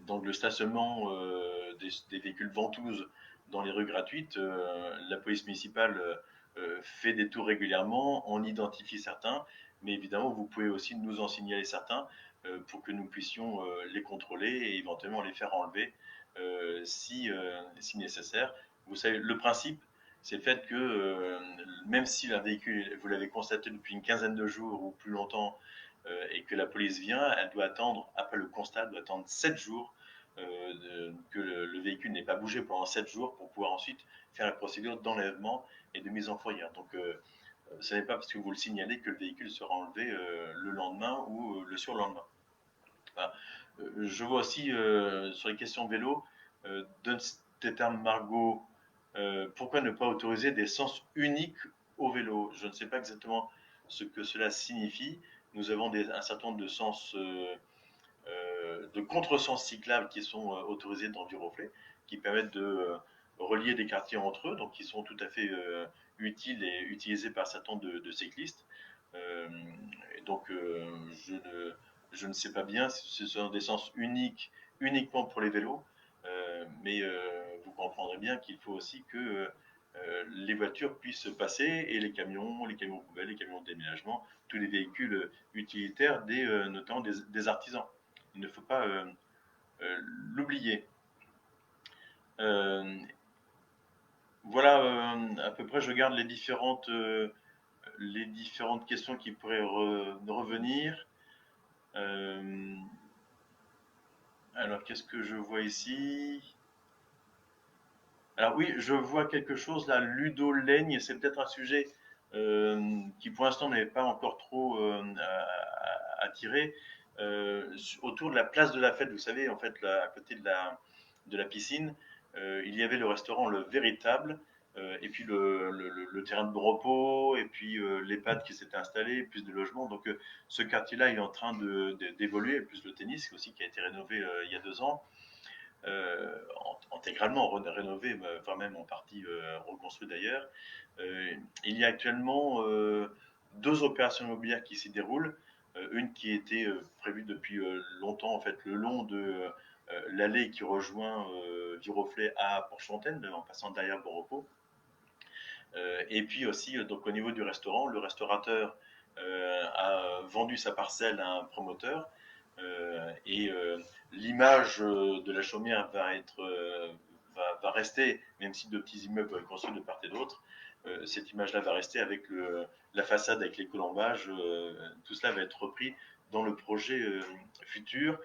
Donc le stationnement des véhicules ventouses dans les rues gratuites, la police municipale fait des tours régulièrement, on identifie certains, mais évidemment vous pouvez aussi nous en signaler certains pour que nous puissions les contrôler et éventuellement les faire enlever si nécessaire. Vous savez, le principe, c'est le fait que même si un véhicule, vous l'avez constaté depuis une quinzaine de jours ou plus longtemps, et que la police vient, elle doit attendre, après le constat, elle doit attendre 7 jours que le véhicule n'ait pas bougé pendant 7 jours pour pouvoir ensuite faire la procédure d'enlèvement et de mise en foyer. Donc ce n'est pas parce que vous le signalez que le véhicule sera enlevé le lendemain ou le surlendemain. Enfin, je vois aussi sur les questions vélo, Dunstetter Margot, pourquoi ne pas autoriser des sens uniques au vélo? Je ne sais pas exactement ce que cela signifie. Nous avons un certain nombre de sens, de contresens cyclables qui sont autorisés dans Viroflay, qui permettent de relier des quartiers entre eux, donc qui sont tout à fait utiles et utilisés par un certain nombre de cyclistes. Et donc, je ne sais pas bien si ce sont des sens uniques uniquement pour les vélos, mais vous comprendrez bien qu'il faut aussi que les voitures puissent passer et les camions poubelles, les camions de déménagement, tous les véhicules utilitaires, notamment des artisans. Il ne faut pas l'oublier. Euh, voilà à peu près, je garde les différentes questions qui pourraient revenir. Alors, qu'est-ce que je vois ici? Alors oui, je vois quelque chose là, Ludolaigne, c'est peut-être un sujet qui pour l'instant n'est pas encore trop attiré. Autour de la place de la Fête, vous savez, en fait, là, à côté de la piscine, il y avait le restaurant Le Véritable, et puis le terrain de repos, et puis l'EHPAD qui s'était installé, plus de logements. Donc ce quartier-là, il est en train d'évoluer, plus le tennis aussi qui a été rénové il y a 2 ans. Intégralement rénové, enfin même en partie reconstruit d'ailleurs. Il y a actuellement 2 opérations immobilières qui s'y déroulent. Une qui était prévue depuis longtemps, en fait, le long de l'allée qui rejoint Viroflay à Porte-Fontaine, en passant derrière Boropo. Et puis aussi, donc au niveau du restaurant, le restaurateur a vendu sa parcelle à un promoteur. Et l'image de la chaumière va rester, même si de petits immeubles vont être construits de part et d'autre. Cette image-là va rester avec la façade, avec les colombages. Tout cela va être repris dans le projet futur.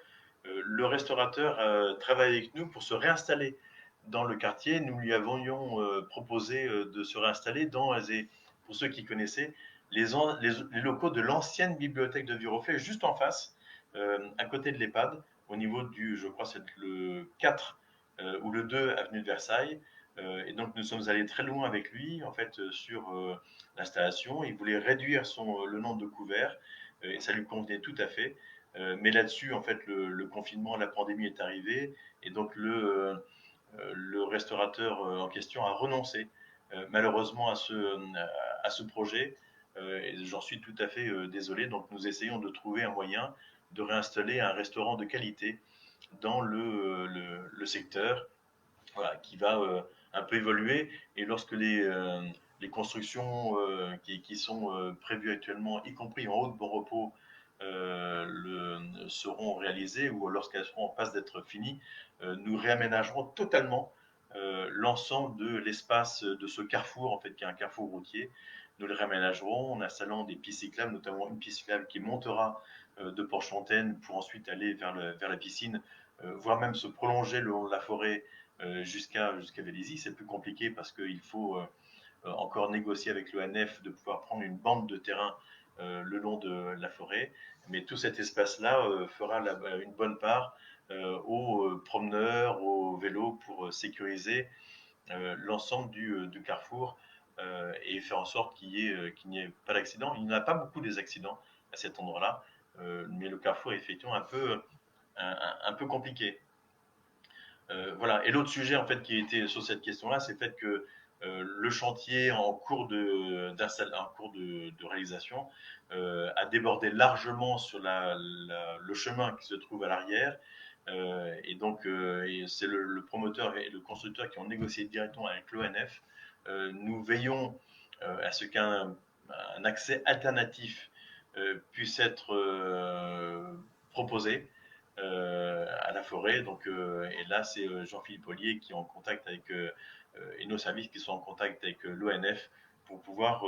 Le restaurateur travaille avec nous pour se réinstaller dans le quartier. Nous lui avions proposé de se réinstaller pour ceux qui connaissaient, les locaux de l'ancienne bibliothèque de Viroflay, juste en face, à côté de l'EHPAD, au niveau je crois c'est le 4 ou le 2 avenue de Versailles. Et donc nous sommes allés très loin avec lui, en fait, sur l'installation. Il voulait réduire le nombre de couverts, et ça lui convenait tout à fait. Mais là-dessus, en fait, le confinement, la pandémie est arrivée, et donc le restaurateur en question a renoncé malheureusement à ce projet. Et j'en suis tout à fait désolé. Donc nous essayons de trouver un moyen de réinstaller un restaurant de qualité dans le secteur, voilà, qui va un peu évoluer. Et lorsque les constructions qui sont prévues actuellement, y compris en haut de bon repos, seront réalisées, ou lorsqu'elles seront en passe d'être finies, nous réaménagerons totalement l'ensemble de l'espace de ce carrefour, en fait, qui est un carrefour routier. Nous le réaménagerons en installant des pistes cyclables, notamment une piste cyclable qui montera de Porche-Fontaine pour ensuite aller vers la piscine, voire même se prolonger le long de la forêt jusqu'à Vélizy. C'est plus compliqué parce qu'il faut encore négocier avec l'ONF de pouvoir prendre une bande de terrain le long de la forêt. Mais tout cet espace-là fera une bonne part aux promeneurs, aux vélos, pour sécuriser l'ensemble du carrefour et faire en sorte qu'il n'y ait pas d'accident. Il n'y en a pas beaucoup des accidents à cet endroit-là, mais le carrefour est effectivement un peu compliqué. Voilà. Et l'autre sujet en fait qui était sur cette question-là, c'est le fait que le chantier en cours de réalisation a débordé largement sur le chemin qui se trouve à l'arrière. Et donc, c'est le promoteur et le constructeur qui ont négocié directement avec l'ONF. Nous veillons à ce qu'un accès alternatif puisse être proposé à la forêt. Donc, et là, c'est Jean-Philippe Ollier qui est en contact avec, et nos services qui sont en contact avec l'ONF pour pouvoir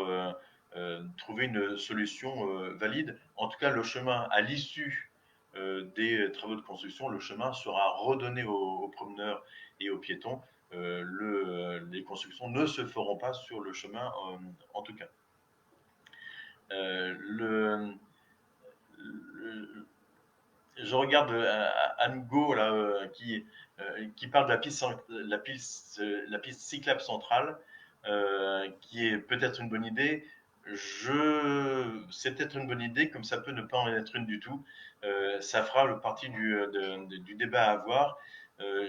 trouver une solution valide. En tout cas, le chemin, à l'issue des travaux de construction, le chemin sera redonné aux promeneurs et aux piétons. Les constructions ne se feront pas sur le chemin, en tout cas. Euh, le, le, je regarde Anne Go là, qui parle de la piste cyclable centrale, qui est peut-être une bonne idée. C'est peut-être une bonne idée, comme ça peut ne pas en être une du tout. Ça fera partie du débat à avoir.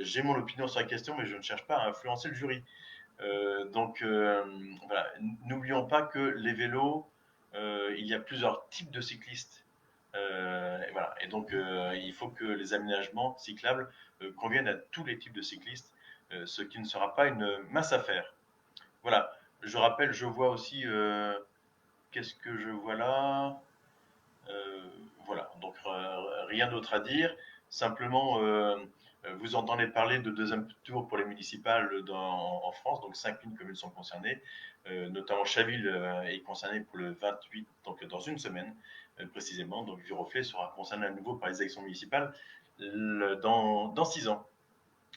J'ai mon opinion sur la question, mais je ne cherche pas à influencer le jury. Donc voilà, n'oublions pas que les vélos, il y a plusieurs types de cyclistes. Et voilà. Et donc, il faut que les aménagements cyclables conviennent à tous les types de cyclistes, ce qui ne sera pas une mince affaire. Voilà. Je rappelle, je vois aussi, qu'est-ce que je vois là? Voilà. Donc, rien d'autre à dire. Simplement, vous entendez parler de deuxième tour pour les municipales en France, donc 5000 communes sont concernées, notamment Chaville est concerné pour le 28, donc dans une semaine précisément. Donc Viroflay sera concerné à nouveau par les élections municipales dans 6 ans.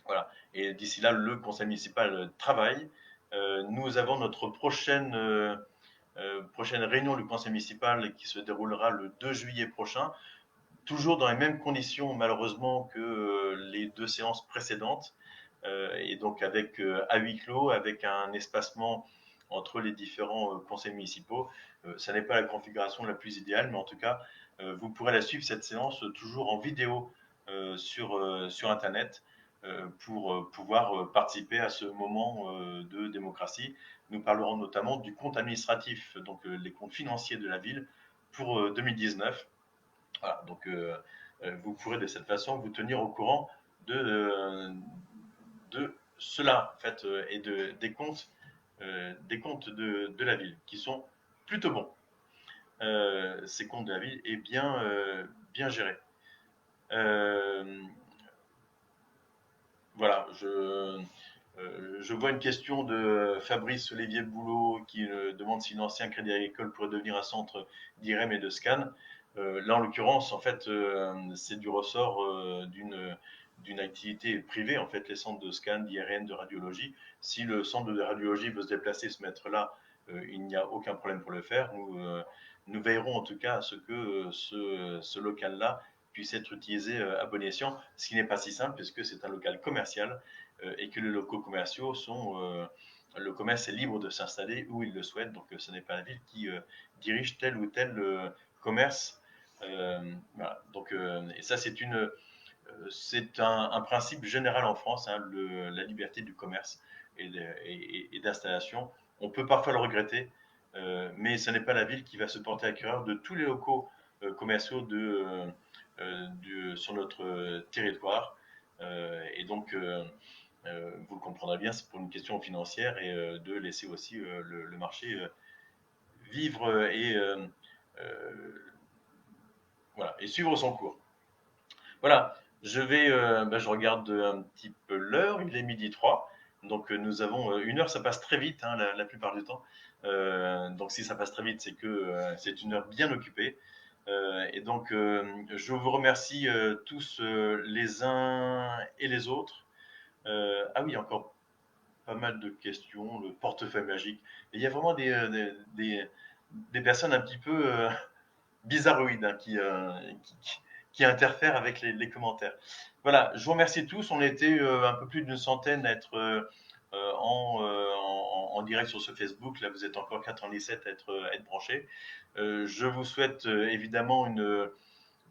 Voilà. Et d'ici là, le conseil municipal travaille. Nous avons notre prochaine réunion du conseil municipal qui se déroulera le 2 juillet prochain, toujours dans les mêmes conditions malheureusement que les deux séances précédentes, et donc avec à huis clos, avec un espacement entre les différents conseils municipaux. Ça n'est pas la configuration la plus idéale, mais en tout cas, vous pourrez la suivre, cette séance, toujours en vidéo sur Internet, pour pouvoir participer à ce moment de démocratie. Nous parlerons notamment du compte administratif, donc les comptes financiers de la ville pour 2019. Voilà, donc vous pourrez de cette façon vous tenir au courant de cela, en fait, et des comptes de la ville, qui sont plutôt bons. Ces comptes de la ville est bien gérés. Voilà, je vois une question de Fabrice Olivier Boulot qui demande si l'ancien Crédit Agricole pourrait devenir un centre d'IRM et de scan. Là, en l'occurrence, en fait, c'est du ressort d'une activité privée, en fait, les centres de scan, d'IRM, de radiologie. Si le centre de radiologie veut se déplacer, se mettre là, il n'y a aucun problème pour le faire. Nous veillerons en tout cas à ce que ce local-là puisse être utilisé à bon escient, ce qui n'est pas si simple puisque c'est un local commercial et que les locaux commerciaux le commerce est libre de s'installer où il le souhaite, donc ce n'est pas la ville qui dirige tel ou tel commerce Voilà. Donc, et ça, c'est un principe général en France, hein, la liberté du commerce et d'installation. On peut parfois le regretter, mais ce n'est pas la ville qui va se porter acquéreur de tous les locaux commerciaux sur notre territoire. Et donc, vous le comprendrez bien, c'est pour une question financière et de laisser aussi le marché vivre voilà, et suivre son cours. Voilà, je regarde un petit peu l'heure, il est midi 3. Donc nous avons une heure, ça passe très vite hein, la plupart du temps. Donc si ça passe très vite, c'est que c'est une heure bien occupée. Et donc je vous remercie tous les uns et les autres. Ah oui, encore pas mal de questions, le portefeuille magique. Et il y a vraiment des personnes un petit peu bizarroïdes hein, qui interfèrent avec les commentaires. Voilà, je vous remercie tous. On était un peu plus d'une centaine à être en direct sur ce Facebook. Là, vous êtes encore 97 à être branchés. Je vous souhaite évidemment un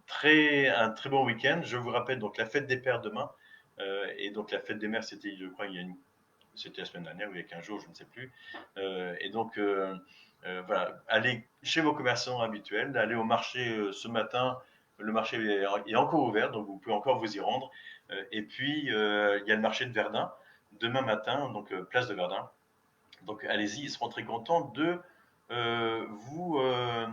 très bon week-end. Je vous rappelle donc la fête des pères demain. Et donc la fête des mères, c'était, je crois, c'était la semaine dernière ou il y a 15 jours, je ne sais plus. Et donc, voilà, allez chez vos commerçants habituels, allez au marché ce matin. Le marché est encore ouvert, donc vous pouvez encore vous y rendre. Et puis, il y a le marché de Verdun demain matin, donc place de Verdun. Donc, allez-y, ils seront très contents euh, vous, euh,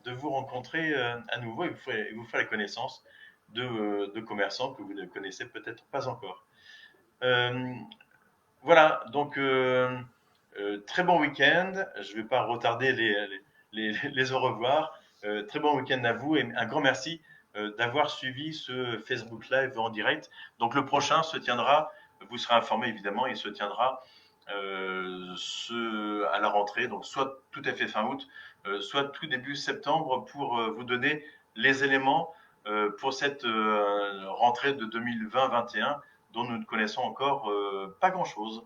de vous rencontrer à nouveau et vous faire la connaissance de commerçants que vous ne connaissez peut-être pas encore. Euh, voilà, donc très bon week-end. Je ne vais pas retarder les au revoir. Très bon week-end à vous et un grand merci d'avoir suivi ce Facebook Live en direct. Donc le prochain se tiendra, vous serez informé évidemment, il se tiendra à la rentrée, donc soit tout à fait fin août, soit tout début septembre pour vous donner les éléments pour cette rentrée de 2020-21 dont nous ne connaissons encore pas grand-chose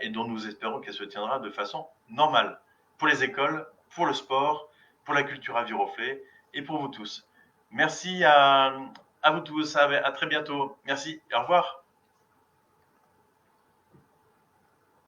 et dont nous espérons qu'elle se tiendra de façon normale pour les écoles, pour le sport, pour la culture à Viroflay et pour vous tous. Merci à vous tous, à très bientôt. Merci, au revoir.